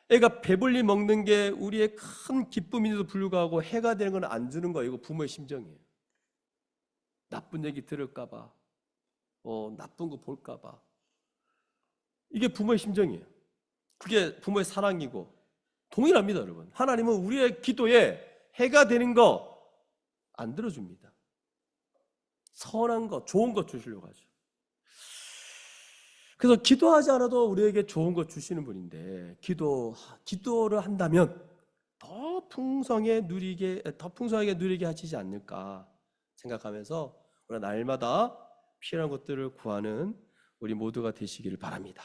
애가 배불리 먹는 게 우리의 큰 기쁨인데도 불구하고 해가 되는 건 안 주는 거, 이거 부모의 심정이에요. 나쁜 얘기 들을까 봐, 나쁜 거 볼까 봐. 이게 부모의 심정이에요. 그게 부모의 사랑이고 동일합니다, 여러분. 하나님은 우리의 기도에 해가 되는 거 안 들어줍니다. 선한 거, 좋은 거 주시려고 하죠. 그래서 기도하지 않아도 우리에게 좋은 거 주시는 분인데, 기도를 한다면 더 풍성하게 누리게 하시지 않을까 생각하면서 우리가 날마다 필요한 것들을 구하는 우리 모두가 되시기를 바랍니다.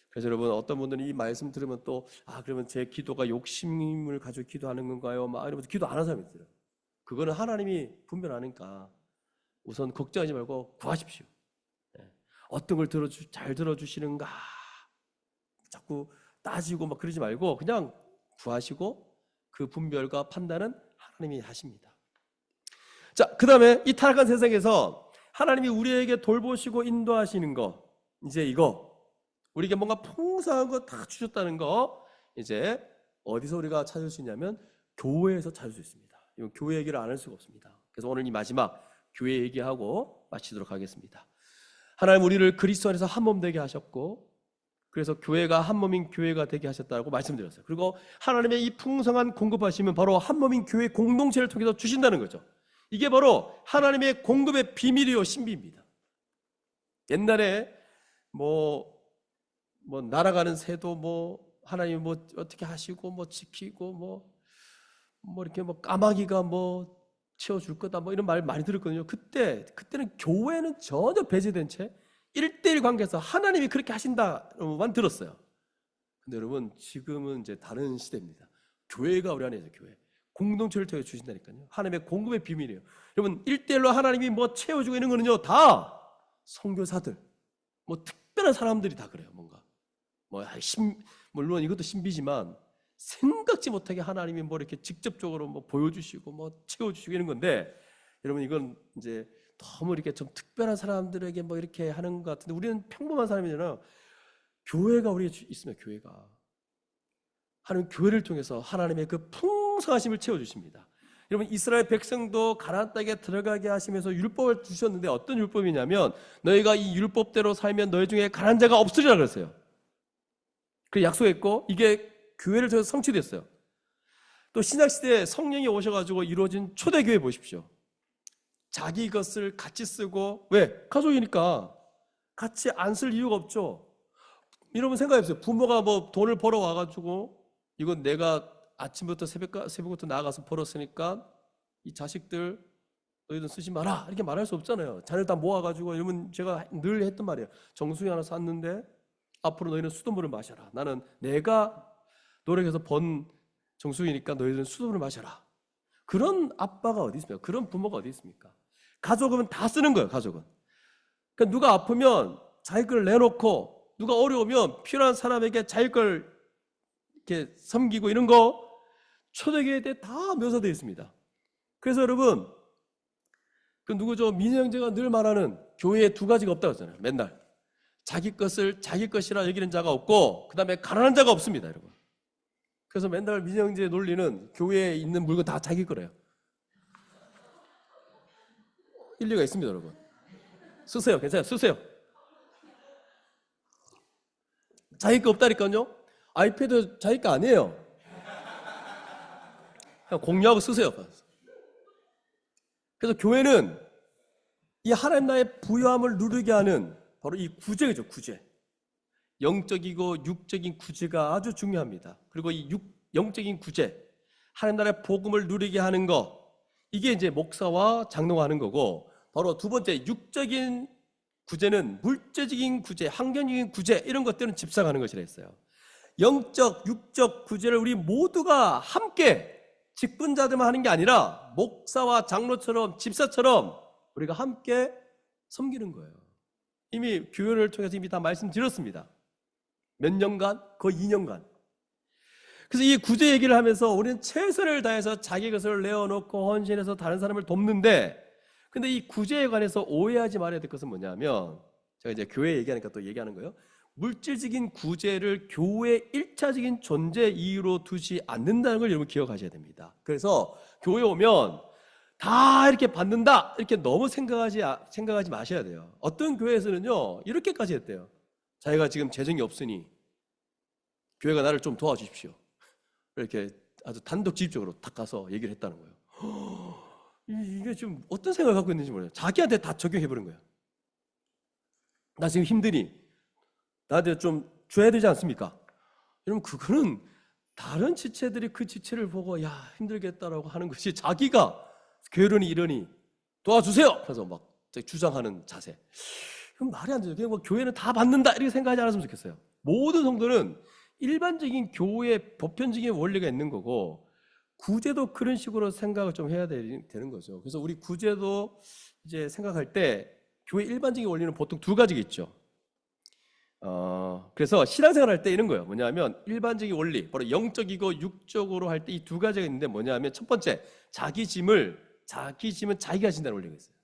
그래서 여러분 어떤 분들은 이 말씀 들으면 또 그러면 제 기도가 욕심을 가지고 기도하는 건가요? 막 이러면서 기도 안 하는 사람이 있어요. 그거는 하나님이 분별하니까 우선 걱정하지 말고 구하십시오. 어떤 걸 잘 들어주시는가 자꾸 따지고 막 그러지 말고 그냥 구하시고 그 분별과 판단은 하나님이 하십니다. 자, 그 다음에 이 타락한 세상에서 하나님이 우리에게 돌보시고 인도하시는 거, 이제 이거 우리에게 뭔가 풍성한 거 다 주셨다는 거, 이제 어디서 우리가 찾을 수 있냐면 교회에서 찾을 수 있습니다. 이건 교회 얘기를 안 할 수가 없습니다. 그래서 오늘 이 마지막 교회 얘기하고 마치도록 하겠습니다. 하나님 우리를 그리스도 안에서 한 몸 되게 하셨고, 그래서 교회가 한 몸인 교회가 되게 하셨다고 말씀드렸어요. 그리고 하나님의 이 풍성한 공급하심은 바로 한 몸인 교회 공동체를 통해서 주신다는 거죠. 이게 바로 하나님의 공급의 비밀이요 신비입니다. 옛날에 날아가는 새도 하나님 어떻게 하시고 지키고 이렇게 까마귀가 채워줄 거다 이런 말 많이 들었거든요. 그때는 교회는 전혀 배제된 채 1대1 관계에서 하나님이 그렇게 하신다만 들었어요. 근데 여러분 지금은 이제 다른 시대입니다. 교회가 우리 안에 있어요. 교회 공동체를 통해 주신다니까요. 하나님의 공급의 비밀이에요. 여러분 1대1로 하나님이 채워주고 있는 거는요 다 선교사들 특별한 사람들이 다 그래요. 뭔가 물론 이것도 신비지만 생각지 못하게 하나님이 이렇게 직접적으로 보여주시고 채워주시고 이런 건데, 여러분 이건 이제 너무 이렇게 좀 특별한 사람들에게 이렇게 하는 것 같은데, 우리는 평범한 사람이잖아요. 교회가 우리에 있으면 교회가 하나님 교회를 통해서 하나님의 그 풍성하심을 채워주십니다. 여러분 이스라엘 백성도 가나안 땅에 들어가게 하시면서 율법을 주셨는데 어떤 율법이냐면 너희가 이 율법대로 살면 너희 중에 가난한 자가 없으리라 그랬어요. 그 약속했고 이게 교회를 통해서 성취됐어요. 또 신약시대에 성령이 오셔가지고 이루어진 초대교회 보십시오. 자기 것을 같이 쓰고, 왜? 가족이니까 같이 안 쓸 이유가 없죠. 여러분 생각해보세요. 부모가 돈을 벌어 와가지고 이건 내가 아침부터 새벽부터 나가서 벌었으니까 이 자식들 너희들 쓰지 마라 이렇게 말할 수 없잖아요. 자녀를 다 모아가지고, 여러분 제가 늘 했던 말이에요. 정수기 하나 샀는데 앞으로 너희는 수돗물을 마셔라. 나는 내가 노력해서 번 정수기니까 너희들은 수돗물을 마셔라. 그런 아빠가 어디 있습니까? 그런 부모가 어디 있습니까? 가족은 다 쓰는 거예요. 가족은. 그러니까 누가 아프면 자기 걸 내놓고, 누가 어려우면 필요한 사람에게 자기 걸 이렇게 섬기고, 이런 거 초대교회에 다 묘사되어 있습니다. 그래서 여러분 그 누구죠? 민희 형제가 늘 말하는 교회에 두 가지가 없다고 하잖아요. 맨날 자기 것을 자기 것이라 여기는 자가 없고, 그 다음에 가난한 자가 없습니다. 여러분. 그래서 맨날 민희 형제의 논리는 교회에 있는 물건 다 자기 거래요. 일리가 있습니다. 여러분 쓰세요. 괜찮아요. 쓰세요. 자기 거 없다니까요. 아이패드 자기 거 아니에요. 그냥 공유하고 쓰세요. 그래서 교회는 이 하나님 나의 부요함을 누리게 하는 바로 이 구제죠. 구제. 영적이고 육적인 구제가 아주 중요합니다. 그리고 이 영적인 구제, 하나님 나라의 복음을 누리게 하는 거, 이게 이제 목사와 장로가 하는 거고, 바로 두 번째 육적인 구제는 물질적인 구제, 환경적인 구제, 이런 것들은 집사가 하는 것이라 했어요. 영적, 육적 구제를 우리 모두가 함께, 직분자들만 하는 게 아니라 목사와 장로처럼 집사처럼 우리가 함께 섬기는 거예요. 이미 교회를 통해서 이미 다 말씀드렸습니다. 몇 년간? 거의 2년간. 그래서 이 구제 얘기를 하면서 우리는 최선을 다해서 자기 것을 내어놓고 헌신해서 다른 사람을 돕는데, 근데 이 구제에 관해서 오해하지 말아야 될 것은 뭐냐면, 제가 이제 교회 얘기하니까 또 얘기하는 거예요. 물질적인 구제를 교회의 1차적인 존재 이유로 두지 않는다는 걸 여러분 기억하셔야 됩니다. 그래서 교회 오면 다 이렇게 받는다 이렇게 너무 생각하지 마셔야 돼요. 어떤 교회에서는요 이렇게까지 했대요. 자기가 지금 재정이 없으니 교회가 나를 좀 도와주십시오. 이렇게 아주 단독지휘적으로 딱 가서 얘기를 했다는 거예요. 이게 좀 어떤 생각을 갖고 있는지 모르겠어요. 자기한테 다 적용해버린 거예요. 나 지금 힘드니 나한테 좀 줘야 되지 않습니까? 여러분 그거는 다른 지체들이 그 지체를 보고 야 힘들겠다라고 하는 것이, 자기가 교회론이 이러니 도와주세요 그래서 막 주장하는 자세, 그럼 말이 안 되죠. 그냥 교회는 다 받는다 이렇게 생각하지 않았으면 좋겠어요. 모든 성도는 일반적인 교회의 보편적인 원리가 있는 거고, 구제도 그런 식으로 생각을 좀 해야 되는 거죠. 그래서 우리 구제도 이제 생각할 때 교회 일반적인 원리는 보통 두 가지가 있죠. 그래서 신앙생활 할 때 이런 거예요. 뭐냐면 일반적인 원리, 바로 영적이고 육적으로 할 때 이 두 가지가 있는데, 뭐냐면 첫 번째, 자기 짐은 자기가 진다는 원리가 있어요.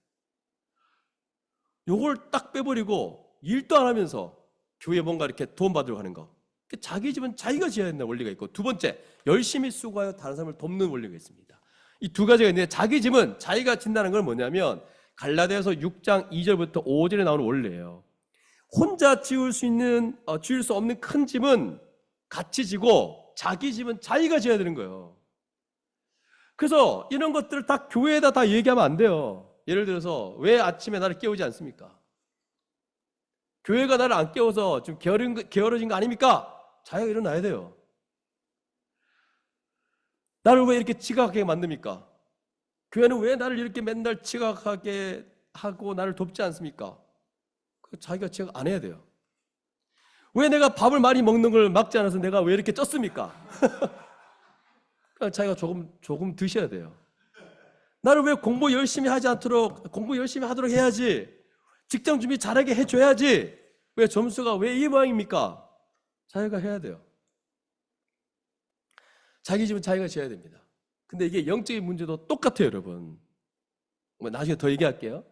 요걸 딱 빼버리고 일도 안 하면서 교회에 뭔가 이렇게 도움 받으려고 하는 거, 자기 짐은 자기가 지어야 된다는 원리가 있고, 두 번째, 열심히 수고하여 다른 사람을 돕는 원리가 있습니다. 이 두 가지가 있는데, 자기 짐은 자기가 진다는 건 뭐냐면 갈라디아서 6장 2절부터 5절에 나오는 원리예요. 혼자 지을 수 없는 큰 집은 같이 지고 자기 집은 자기가 지어야 되는 거예요. 그래서 이런 것들을 다 교회에다 다 얘기하면 안 돼요. 예를 들어서 왜 아침에 나를 깨우지 않습니까? 교회가 나를 안 깨워서 좀 게으러진 거 아닙니까? 자기가 일어나야 돼요. 나를 왜 이렇게 지각하게 만듭니까? 교회는 왜 나를 이렇게 맨날 지각하게 하고 나를 돕지 않습니까? 자기가 지각 안 해야 돼요. 왜 내가 밥을 많이 먹는 걸 막지 않아서 내가 왜 이렇게 쪘습니까? 자기가 조금 드셔야 돼요. 나를 왜 공부 열심히 하지 않도록, 공부 열심히 하도록 해야지. 직장 준비 잘하게 해줘야지. 왜 점수가 왜 이 모양입니까? 자기가 해야 돼요. 자기 집은 자기가 지어야 됩니다. 근데 이게 영적인 문제도 똑같아요, 여러분. 나중에 더 얘기할게요.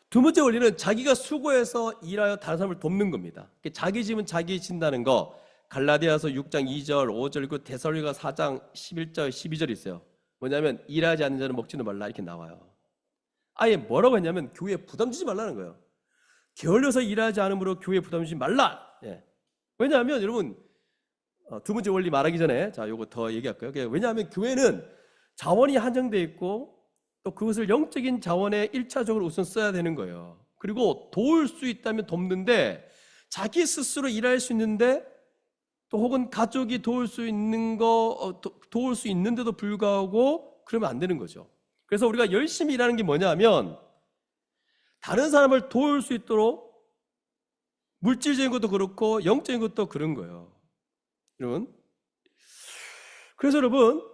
두 번째 원리는 자기가 수고해서 일하여 다른 사람을 돕는 겁니다. 자기 집은 자기 진다는 거, 갈라디아서 6장 2절, 5절, 그 데살로니가 4장 11절, 12절 있어요. 뭐냐면 일하지 않는 자는 먹지는 말라 이렇게 나와요. 아예 뭐라고 했냐면 교회에 부담 주지 말라는 거예요. 게을러서 일하지 않으므로 교회에 부담 주지 말라. 예. 왜냐하면 여러분 두 번째 원리 말하기 전에 자 요거 더 얘기할까요? 왜냐하면 교회는 자원이 한정되어 있고 또 그것을 영적인 자원에 1차적으로 우선 써야 되는 거예요. 그리고 도울 수 있다면 돕는데 자기 스스로 일할 수 있는데 또 혹은 가족이 도울 수 있는데도 불구하고 그러면 안 되는 거죠. 그래서 우리가 열심히 일하는 게 뭐냐면 다른 사람을 도울 수 있도록 물질적인 것도 그렇고 영적인 것도 그런 거예요. 여러분. 그래서 여러분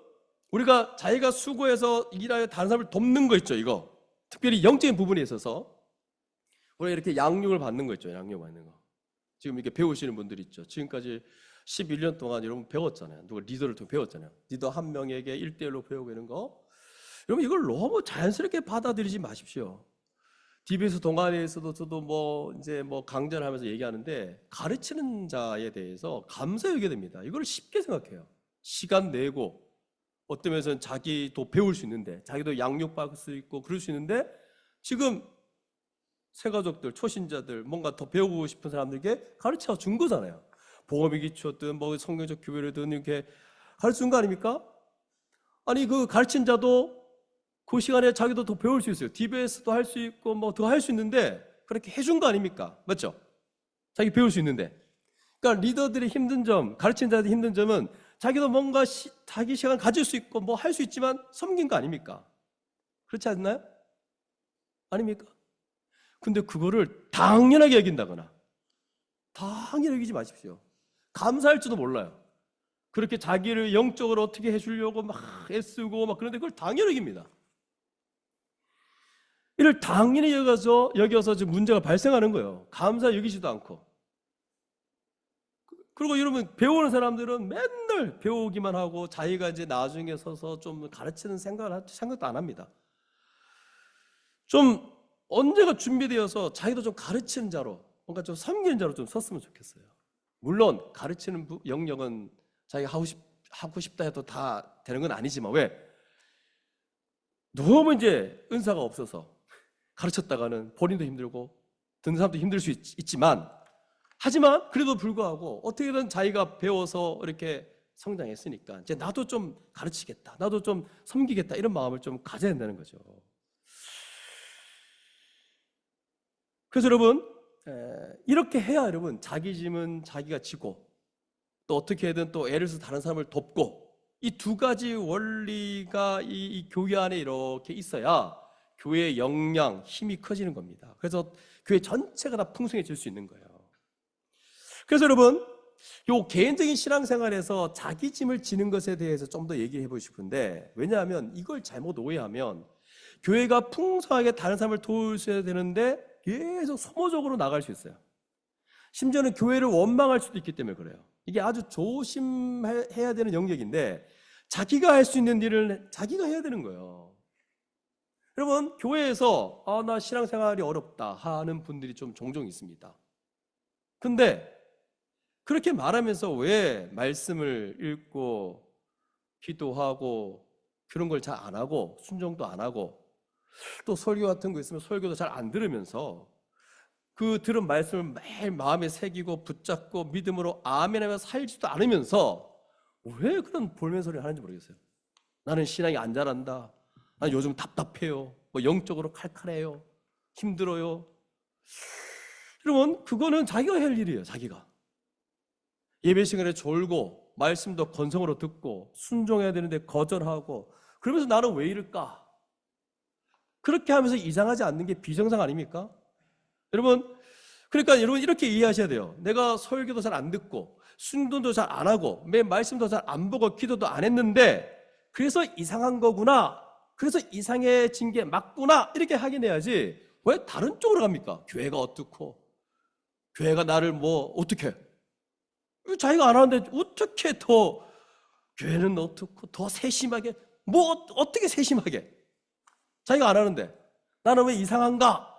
우리가 자기가 수고해서 일하여 다른 사람을 돕는 거 있죠. 이거 특별히 영적인 부분에 있어서 우리가 이렇게 양육을 받는 거 있죠. 양육 받는 거. 지금 이렇게 배우시는 분들 있죠. 지금까지 11년 동안 여러분 배웠잖아요. 누가 리더를 통해 배웠잖아요. 리더 한 명에게 1대1로 배우고 이런 거. 여러분 이걸 너무 자연스럽게 받아들이지 마십시오. DBS 동아리에서도 저도 강좌를 하면서 얘기하는데 가르치는 자에 대해서 감사히 여겨야 됩니다. 이걸 쉽게 생각해요. 시간 내고 어떤 면에서는 자기도 배울 수 있는데 자기도 양육받을 수 있고 그럴 수 있는데 지금 새가족들, 초신자들 뭔가 더 배우고 싶은 사람들에게 가르쳐 준 거잖아요. 복음의 기초든 성경적 교회든 이렇게 가르쳐 준 거 아닙니까? 아니 그 가르친 자도 그 시간에 자기도 더 배울 수 있어요. DBS도 할 수 있고 더 할 수 있는데 그렇게 해준 거 아닙니까? 맞죠? 자기 배울 수 있는데. 그러니까 리더들의 힘든 점, 가르친 자들의 힘든 점은 자기도 뭔가 자기 시간 가질 수 있고 할 수 있지만 섬긴 거 아닙니까? 그렇지 않나요? 아닙니까? 근데 그거를 당연하게 여긴다거나 당연히 여기지 마십시오. 감사할 줄도 몰라요. 그렇게 자기를 영적으로 어떻게 해주려고 막 애쓰고 그런데 그걸 당연히 여깁니다. 이를 당연히 여겨서 지금 문제가 발생하는 거예요. 감사 여기지도 않고. 그리고 여러분 배우는 사람들은 맨날 배우기만 하고 자기가 이제 나중에 서서 좀 가르치는 생각도 안 합니다. 좀 언제가 준비되어서 자기도 좀 가르치는 자로 뭔가 좀 섬기는 자로 좀 섰으면 좋겠어요. 물론 가르치는 영역은 자기가 하고 싶다 해도 다 되는 건 아니지만 왜? 너무 이제 은사가 없어서 가르쳤다가는 본인도 힘들고 듣는 사람도 힘들 수 있지만 하지만 그래도 불구하고 어떻게든 자기가 배워서 이렇게 성장했으니까 이제 나도 좀 가르치겠다, 나도 좀 섬기겠다 이런 마음을 좀 가져야 된다는 거죠. 그래서 여러분 이렇게 해야 여러분 자기 짐은 자기가 지고 또 어떻게든 또 애를 써서 다른 사람을 돕고 이 두 가지 원리가 이 교회 안에 이렇게 있어야 교회의 역량, 힘이 커지는 겁니다. 그래서 교회 전체가 다 풍성해질 수 있는 거예요. 그래서 여러분 요 개인적인 신앙생활에서 자기 짐을 지는 것에 대해서 좀 더 얘기해 보고 싶은데 왜냐하면 이걸 잘못 오해하면 교회가 풍성하게 다른 사람을 도우셔야 되는데 계속 소모적으로 나갈 수 있어요. 심지어는 교회를 원망할 수도 있기 때문에 그래요. 이게 아주 조심해야 되는 영역인데 자기가 할 수 있는 일을 자기가 해야 되는 거예요. 여러분 교회에서 나 신앙생활이 어렵다 하는 분들이 좀 종종 있습니다. 근데 그렇게 말하면서 왜 말씀을 읽고 기도하고 그런 걸 잘 안 하고 순종도 안 하고 또 설교 같은 거 있으면 설교도 잘 안 들으면서 그 들은 말씀을 매일 마음에 새기고 붙잡고 믿음으로 아멘하며 살지도 않으면서 왜 그런 볼멘 소리를 하는지 모르겠어요. 나는 신앙이 안 자란다. 난 요즘 답답해요. 뭐 영적으로 칼칼해요. 힘들어요. 그러면 그거는 자기가 할 일이에요. 자기가. 예배 시간에 졸고 말씀도 건성으로 듣고 순종해야 되는데 거절하고 그러면서 나는 왜 이럴까? 그렇게 하면서 이상하지 않는 게 비정상 아닙니까? 여러분, 그러니까 여러분 이렇게 이해하셔야 돼요. 내가 설교도 잘 안 듣고 순종도 잘 안 하고 매 말씀도 잘 안 보고 기도도 안 했는데 그래서 이상한 거구나. 그래서 이상해진 게 맞구나. 이렇게 확인해야지. 왜 다른 쪽으로 갑니까? 교회가 어떻고 교회가 나를 뭐 어떻게 자기가 안 하는데 어떻게 더 교회는 어떻고 더 세심하게 뭐 어떻게 세심하게 자기가 안 하는데 나는 왜 이상한가?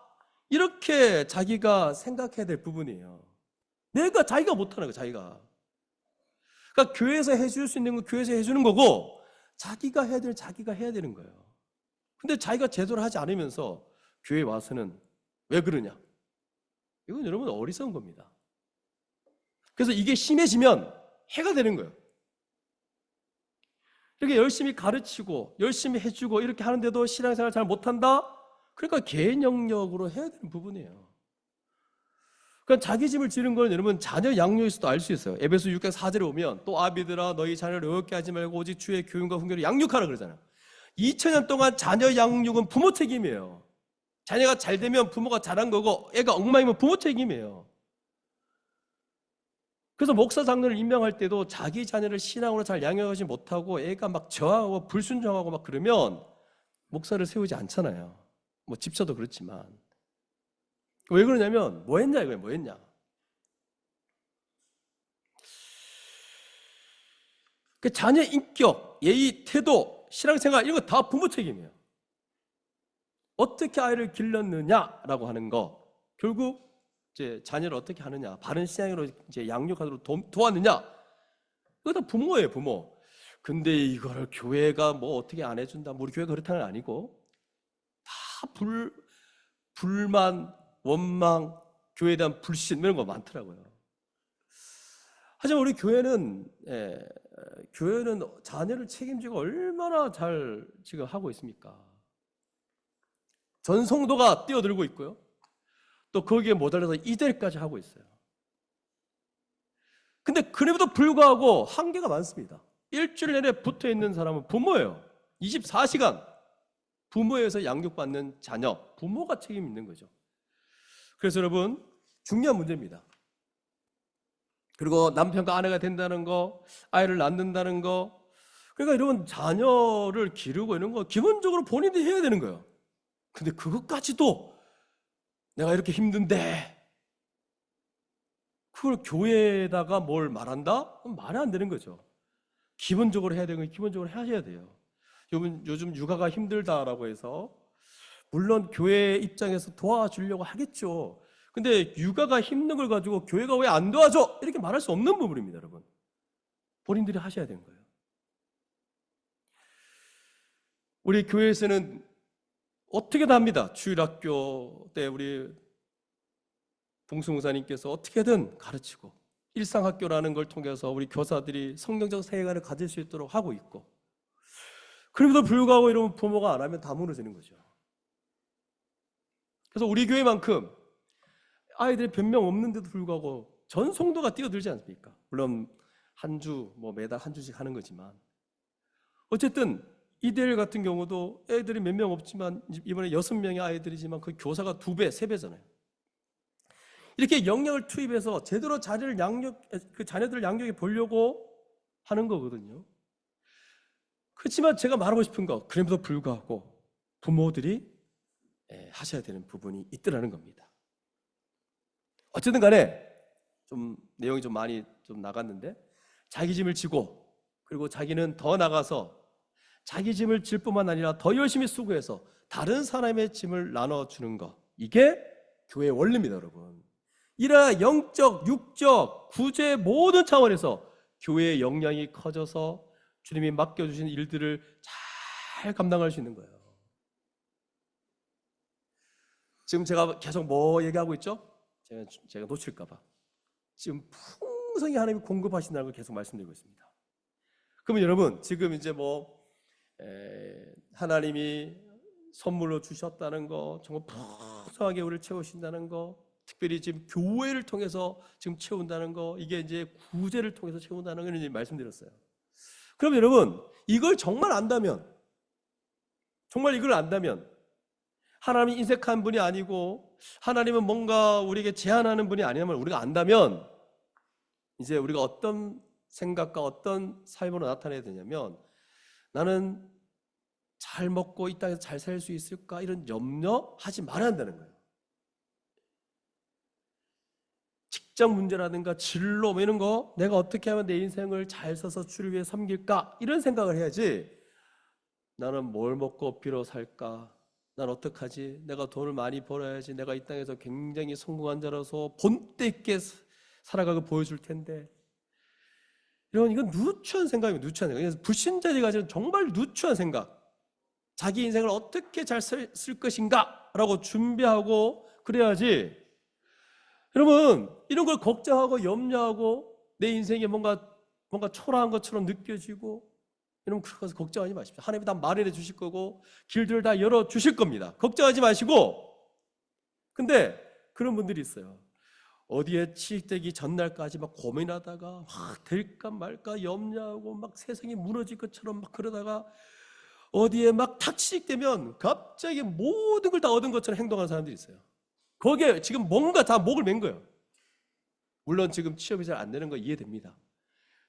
이렇게 자기가 생각해야 될 부분이에요. 자기가 못하는 거예요. 자기가. 그러니까 교회에서 해줄 수 있는 건 교회에서 해주는 거고 자기가 해야 될 자기가 해야 되는 거예요. 근데 자기가 제대로 하지 않으면서 교회에 와서는 왜 그러냐? 이건 여러분 어리석은 겁니다. 그래서 이게 심해지면 해가 되는 거예요. 이렇게 열심히 가르치고 열심히 해주고 이렇게 하는데도 신앙생활 잘 못한다? 그러니까 개인 영역으로 해야 되는 부분이에요. 그러니까 자기 집을 지는 건 여러분 자녀 양육에서도 알 수 있어요. 에베소 6장 4절에 보면 또 아비들아 너희 자녀를 어렵게 하지 말고 오직 주의 교훈과 훈계로 양육하라 그러잖아요. 2000년 동안 자녀 양육은 부모 책임이에요. 자녀가 잘 되면 부모가 잘한 거고 애가 엉망이면 부모 책임이에요. 그래서 목사 장로를 임명할 때도 자기 자녀를 신앙으로 잘 양육하지 못하고 애가 막 저항하고 불순종하고 막 그러면 목사를 세우지 않잖아요. 뭐 집사도 그렇지만. 왜 그러냐면 뭐 했냐 이거예요. 뭐 했냐. 그 자녀 인격, 예의, 태도, 신앙생활 이런 거 다 부모 책임이에요. 어떻게 아이를 길렀느냐라고 하는 거 결국 이제 자녀를 어떻게 하느냐, 바른 신앙으로 이제 양육하도록 도왔느냐, 그거 다 부모예요, 부모. 근데 이거를 교회가 뭐 어떻게 안 해준다, 우리 교회가 그렇다는 건 아니고 다 불만, 원망, 교회에 대한 불신 이런 거 많더라고요. 하지만 우리 교회는 자녀를 책임지고 얼마나 잘 지금 하고 있습니까? 전 성도가 뛰어들고 있고요. 또 거기에 모자라서 이대까지 하고 있어요. 근데 그럼에도 불구하고 한계가 많습니다. 일주일 내내 붙어 있는 사람은 부모예요. 24시간 부모에서 양육받는 자녀, 부모가 책임 있는 거죠. 그래서 여러분 중요한 문제입니다. 그리고 남편과 아내가 된다는 거, 아이를 낳는다는 거, 그러니까 여러분 자녀를 기르고 이런 거 기본적으로 본인이 해야 되는 거예요. 근데 그것까지도 내가 이렇게 힘든데 그걸 교회에다가 뭘 말한다? 말이 안 되는 거죠. 기본적으로 해야 되는 건 기본적으로 하셔야 돼요. 요즘 육아가 힘들다라고 해서 물론 교회 입장에서 도와주려고 하겠죠. 근데 육아가 힘든 걸 가지고 교회가 왜 안 도와줘? 이렇게 말할 수 없는 부분입니다, 여러분. 본인들이 하셔야 되는 거예요. 우리 교회에서는 어떻게든 합니다. 주일학교 때 우리 봉수목사님께서 어떻게든 가르치고 일상학교라는 걸 통해서 우리 교사들이 성경적 세계관을 가질 수 있도록 하고 있고, 그럼에도 불구하고 이러면 부모가 안 하면 다 무너지는 거죠. 그래서 우리 교회만큼 아이들이 변명 없는데도 불구하고 전 성도가 뛰어들지 않습니까? 물론 한 주, 매달 한 주씩 하는 거지만 어쨌든 이대일 같은 경우도 애들이 몇 명 없지만 이번에 6명의 아이들이지만 그 교사가 2배, 3배잖아요. 이렇게 영역을 투입해서 제대로 그 자녀들을 양육해 보려고 하는 거거든요. 그렇지만 제가 말하고 싶은 거, 그럼에도 불구하고 부모들이 하셔야 되는 부분이 있더라는 겁니다. 어쨌든 간에 좀 내용이 좀 많이 좀 나갔는데, 자기 짐을 지고 그리고 자기는 더 나가서 자기 짐을 질 뿐만 아니라 더 열심히 수고해서 다른 사람의 짐을 나눠주는 것, 이게 교회의 원리입니다, 여러분. 이러한 영적, 육적, 구제 모든 차원에서 교회의 역량이 커져서 주님이 맡겨주신 일들을 잘 감당할 수 있는 거예요. 지금 제가 계속 뭐 얘기하고 있죠? 제가 놓칠까 봐. 지금 풍성히 하나님이 공급하신다는 걸 계속 말씀드리고 있습니다. 그러면 여러분, 지금 이제 하나님이 선물로 주셨다는 거, 정말 풍성하게 우리를 채우신다는 거, 특별히 지금 교회를 통해서 지금 채운다는 거, 이게 이제 구제를 통해서 채운다는 걸 이제 말씀드렸어요. 그럼 여러분, 이걸 정말 안다면, 하나님이 인색한 분이 아니고 하나님은 뭔가 우리에게 제한하는 분이 아니라면 우리가 안다면, 이제 우리가 어떤 생각과 어떤 삶으로 나타내야 되냐면, 나는 잘 먹고 이 땅에서 잘 살 수 있을까, 이런 염려하지 말아야 한다는 거예요. 직장 문제라든가 진로 이런 거, 내가 어떻게 하면 내 인생을 잘 써서 주를 위해 섬길까, 이런 생각을 해야지, 나는 뭘 먹고 어디로 살까, 난 어떡하지, 내가 돈을 많이 벌어야지, 내가 이 땅에서 굉장히 성공한 자라서 본때 있게 살아가고 보여줄 텐데, 이건 누추한 생각이에요. 누추한 생각. 그래서 불신자들이 가지는 정말 누추한 생각, 자기 인생을 어떻게 잘 쓸 것인가 라고 준비하고 그래야지. 여러분, 이런 걸 걱정하고 염려하고 내 인생에 뭔가 초라한 것처럼 느껴지고, 여러분, 그래서 걱정하지 마십시오. 하나님이 다 마련해 주실 거고 길들을 다 열어 주실 겁니다. 걱정하지 마시고. 근데 그런 분들이 있어요. 어디에 취직되기 전날까지 막 고민하다가 될까 말까 염려하고 막 세상이 무너질 것처럼 막 그러다가 어디에 막 탁 취직되면 갑자기 모든 걸 다 얻은 것처럼 행동하는 사람들이 있어요. 거기에 지금 뭔가 다 목을 맨 거예요. 물론 지금 취업이 잘 안 되는 거 이해됩니다.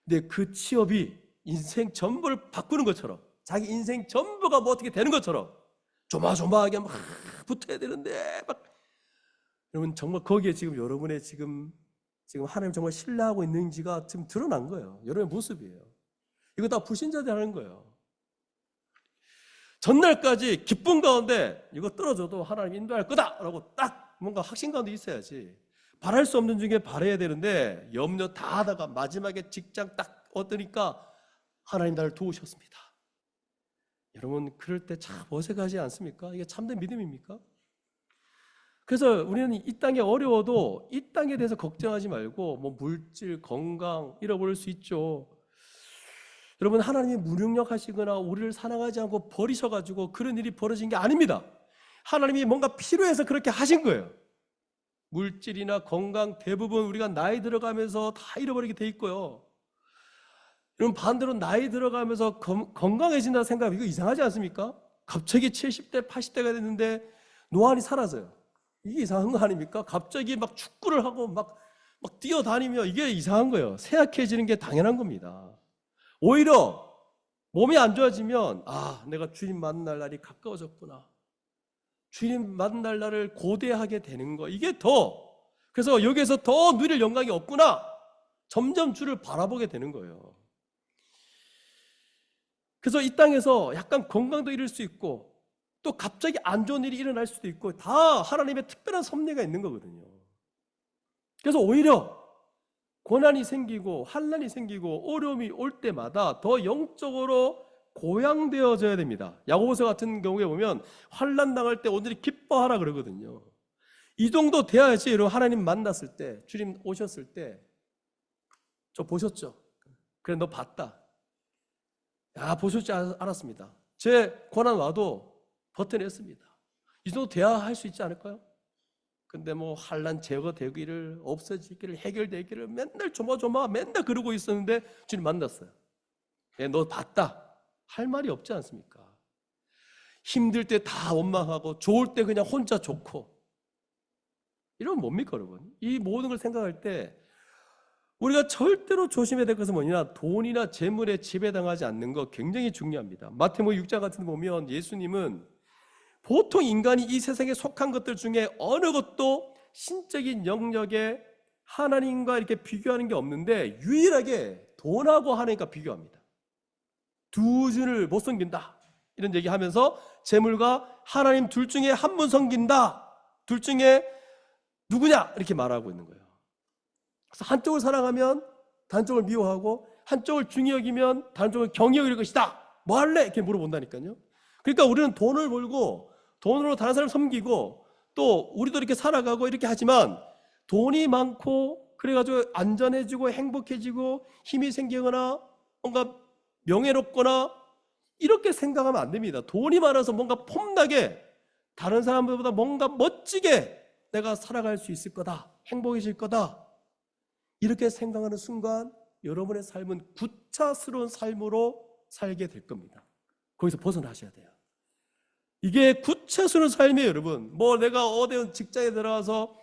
근데 그 취업이 인생 전부를 바꾸는 것처럼, 자기 인생 전부가 뭐 어떻게 되는 것처럼 조마조마하게 막 붙어야 되는데 막, 여러분 정말 거기에 지금 여러분의 지금 하나님 정말 신뢰하고 있는지가 지금 드러난 거예요. 여러분의 모습이에요. 이거 다 불신자들이 하는 거예요. 전날까지 기쁨 가운데 이거 떨어져도 하나님 인도할 거다라고 딱 뭔가 확신 가운데 있어야지. 바랄 수 없는 중에 바라야 되는데 염려 다 하다가 마지막에 직장 딱 얻으니까 하나님 나를 도우셨습니다. 여러분, 그럴 때 참 어색하지 않습니까? 이게 참된 믿음입니까? 그래서 우리는 이 땅에 어려워도 이 땅에 대해서 걱정하지 말고 뭐 물질, 건강 잃어버릴 수 있죠. 여러분, 하나님이 무능력하시거나 우리를 사랑하지 않고 버리셔가지고 그런 일이 벌어진 게 아닙니다. 하나님이 뭔가 필요해서 그렇게 하신 거예요. 물질이나 건강 대부분 우리가 나이 들어가면서 다 잃어버리게 돼 있고요. 여러분, 반대로 나이 들어가면서 건강해진다 생각하면 이거 이상하지 않습니까? 갑자기 70대, 80대가 됐는데 노안이 사라져요. 이게 이상한 거 아닙니까? 갑자기 막 축구를 하고 막 뛰어다니며, 이게 이상한 거예요. 쇠약해지는 게 당연한 겁니다. 오히려 몸이 안 좋아지면 내가 주님 만날 날이 가까워졌구나, 주님 만날 날을 고대하게 되는 거, 이게 그래서 여기에서 더 누릴 영광이 없구나, 점점 주를 바라보게 되는 거예요. 그래서 이 땅에서 약간 건강도 잃을 수 있고 또 갑자기 안 좋은 일이 일어날 수도 있고, 다 하나님의 특별한 섭리가 있는 거거든요. 그래서 오히려 고난이 생기고 환난이 생기고 어려움이 올 때마다 더 영적으로 고양되어져야 됩니다. 야고보서 같은 경우에 보면 환난 당할 때 오늘이 기뻐하라 그러거든요. 이 정도 돼야지 여러분, 하나님 만났을 때, 주님 오셨을 때, 저 보셨죠? 그래, 너 봤다. 보셨지 않았습니다. 제 고난 와도 버텨냈습니다. 이 정도 돼야 할 수 있지 않을까요? 근데 뭐 환난 제거되기를, 없어지기를, 해결되기를 맨날 조마조마 맨날 그러고 있었는데 주님 만났어요. 너 봤다 할 말이 없지 않습니까? 힘들 때 다 원망하고 좋을 때 그냥 혼자 좋고, 이러면 뭡니까 여러분? 이 모든 걸 생각할 때 우리가 절대로 조심해야 될 것은 뭐냐, 돈이나 재물에 지배당하지 않는 거 굉장히 중요합니다. 마태복음 6장 같은 데 보면 예수님은 보통 인간이 이 세상에 속한 것들 중에 어느 것도 신적인 영역에 하나님과 이렇게 비교하는 게 없는데 유일하게 돈하고 하나님과 비교합니다. 두 주를 못 섬긴다 이런 얘기하면서 재물과 하나님 둘 중에 한 분 섬긴다, 둘 중에 누구냐 이렇게 말하고 있는 거예요. 그래서 한쪽을 사랑하면 다른 쪽을 미워하고, 한쪽을 중히 여기면 다른 쪽을 경히 여길 것이다. 뭐 할래? 이렇게 물어본다니까요. 그러니까 우리는 돈을 벌고 돈으로 다른 사람을 섬기고 또 우리도 이렇게 살아가고 이렇게 하지만 돈이 많고 그래가지고 안전해지고 행복해지고 힘이 생기거나 뭔가 명예롭거나 이렇게 생각하면 안 됩니다. 돈이 많아서 뭔가 폼나게 다른 사람들보다 뭔가 멋지게 내가 살아갈 수 있을 거다, 행복해질 거다, 이렇게 생각하는 순간 여러분의 삶은 구차스러운 삶으로 살게 될 겁니다. 거기서 벗어나셔야 돼요. 이게 구차스러운 삶이에요, 여러분. 뭐 내가 어디 직장에 들어가서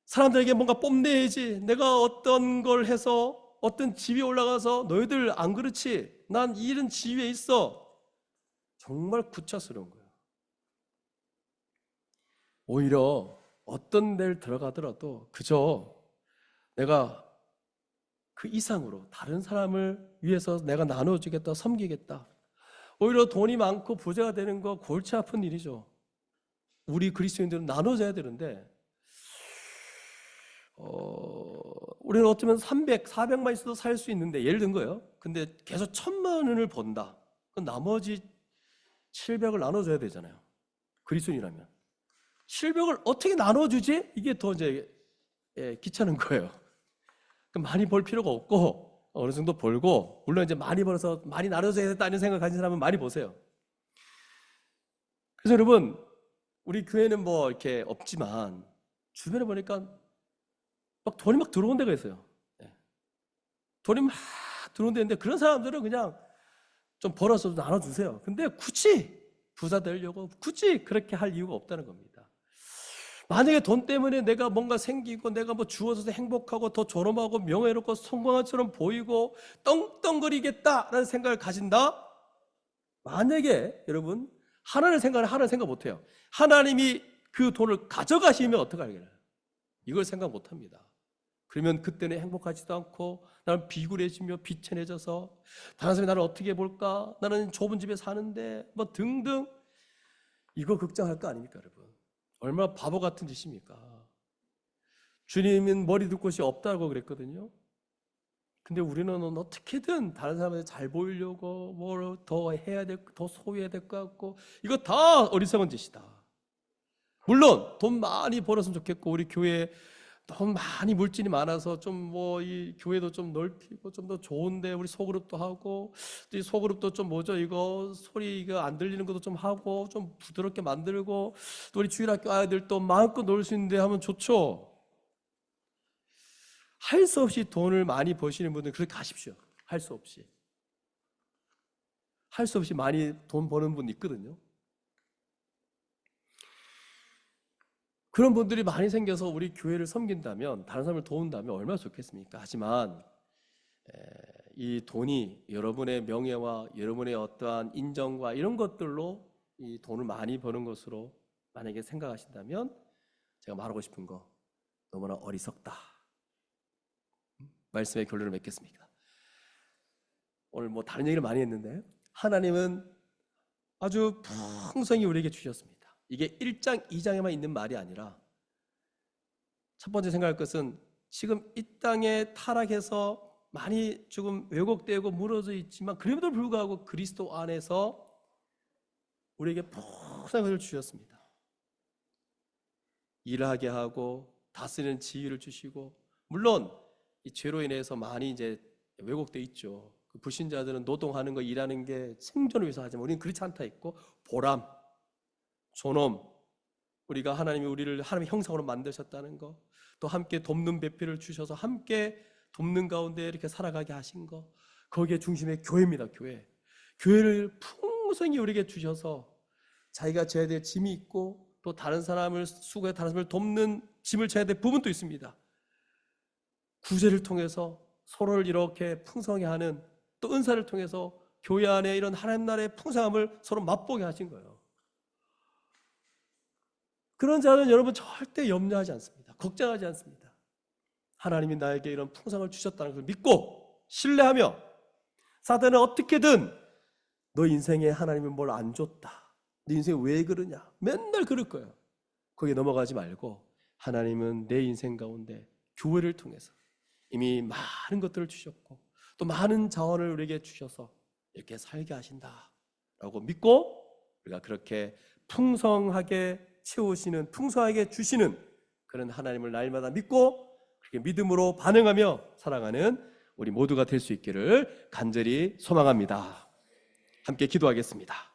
사람들에게 뭔가 뽐내야지, 내가 어떤 걸 해서 어떤 지위에 올라가서 너희들 안 그렇지, 난 이런 지위에 있어. 정말 구차스러운 거예요. 오히려 어떤 데를 들어가더라도 그저 내가 그 이상으로 다른 사람을 위해서 내가 나눠주겠다, 섬기겠다. 오히려 돈이 많고 부자가 되는 거 골치 아픈 일이죠. 우리 그리스도인들은 나눠줘야 되는데 우리는 어쩌면 300, 400만 있어도 살 수 있는데, 예를 든 거예요. 근데 계속 1000만 원을 번다. 그럼 나머지 700을 나눠줘야 되잖아요. 그리스도인이라면 700을 어떻게 나눠주지? 이게 더 이제 귀찮은 거예요. 그럼 많이 벌 필요가 없고 어느 정도 벌고, 물론 이제 많이 벌어서 많이 나눠줘야겠다는 생각 가진 사람은 많이 보세요. 그래서 여러분, 우리 교회는 뭐 이렇게 없지만 주변에 보니까 막 돈이 막 들어온 데가 있어요. 돈이 막 들어온 데인데 그런 사람들은 그냥 좀 벌어서 나눠주세요. 근데 굳이 부자 되려고 굳이 그렇게 할 이유가 없다는 겁니다. 만약에 돈 때문에 내가 뭔가 생기고 내가 뭐 주어져서 행복하고 더 존엄하고 명예롭고 성공한 것처럼 보이고 떵떵거리겠다라는 생각을 가진다? 만약에 여러분 하나님 생각 못해요. 하나님이 그 돈을 가져가시면 어떡하겠어요? 이걸 생각 못합니다. 그러면 그때는 행복하지도 않고 나는 비굴해지며 비천해져서 다른 사람이 나를 어떻게 볼까? 나는 좁은 집에 사는데 뭐 등등, 이거 걱정할 거 아닙니까 여러분? 얼마나 바보 같은 짓입니까? 주님은 머리 둘 곳이 없다고 그랬거든요. 근데 우리는 어떻게든 다른 사람한테 잘 보이려고 뭘 더 해야 될, 더 소유해야 될 것 같고, 이거 다 어리석은 짓이다. 물론 돈 많이 벌었으면 좋겠고, 우리 교회에 너무 많이 물질이 많아서 좀 뭐 이 교회도 좀 넓히고 좀 더 좋은데 우리 소그룹도 하고, 또 이 소그룹도 좀 뭐죠, 이거 소리 이거 안 들리는 것도 좀 하고 좀 부드럽게 만들고, 또 우리 주일학교 아이들 또 마음껏 놀 수 있는데 하면 좋죠. 할 수 없이 돈을 많이 버시는 분들은 그렇게 가십시오. 할 수 없이 많이 돈 버는 분 있거든요. 그런 분들이 많이 생겨서 우리 교회를 섬긴다면, 다른 사람을 도운다면 얼마나 좋겠습니까? 하지만 이 돈이 여러분의 명예와 여러분의 어떠한 인정과 이런 것들로 이 돈을 많이 버는 것으로 만약에 생각하신다면, 제가 말하고 싶은 거 너무나 어리석다. 말씀의 결론을 맺겠습니다. 오늘 뭐 다른 얘기를 많이 했는데, 하나님은 아주 풍성히 우리에게 주셨습니다. 이게 1장, 2장에만 있는 말이 아니라, 첫 번째 생각할 것은 지금 이 땅에 타락해서 많이 조금 왜곡되고 무너져 있지만 그럼에도 불구하고 그리스도 안에서 우리에게 풍성한 것을 주셨습니다. 일하게 하고 다스리는 지위를 주시고, 물론 이 죄로 인해서 많이 이제 왜곡돼 있죠. 그 불신자들은 노동하는 거, 일하는 게 생존을 위해서 하지만 우리는 그렇지 않다 했고, 보람, 존엄, 우리가 하나님이 우리를 하나님의 형상으로 만드셨다는 거, 또 함께 돕는 배필을 주셔서 함께 돕는 가운데 이렇게 살아가게 하신 거, 거기에 중심의 교회입니다. 교회를 풍성히 우리에게 주셔서 자기가 져야 될 짐이 있고, 또 다른 사람을 수고해 다른 사람을 돕는 짐을 져야 될 부분도 있습니다. 구제를 통해서 서로를 이렇게 풍성히 하는, 또 은사를 통해서 교회 안에 이런 하나님 나라의 풍성함을 서로 맛보게 하신 거예요. 그런 자는 여러분 절대 염려하지 않습니다. 걱정하지 않습니다. 하나님이 나에게 이런 풍성을 주셨다는 걸 믿고 신뢰하며, 사단은 어떻게든 너 인생에 하나님이 뭘 안 줬다, 네 인생이 왜 그러냐, 맨날 그럴 거예요. 거기에 넘어가지 말고, 하나님은 내 인생 가운데 교회를 통해서 이미 많은 것들을 주셨고, 또 많은 자원을 우리에게 주셔서 이렇게 살게 하신다라고 믿고, 우리가 그렇게 풍성하게 채우시는, 풍성하게 주시는 그런 하나님을 날마다 믿고 그렇게 믿음으로 반응하며 살아가는 우리 모두가 될 수 있기를 간절히 소망합니다. 함께 기도하겠습니다.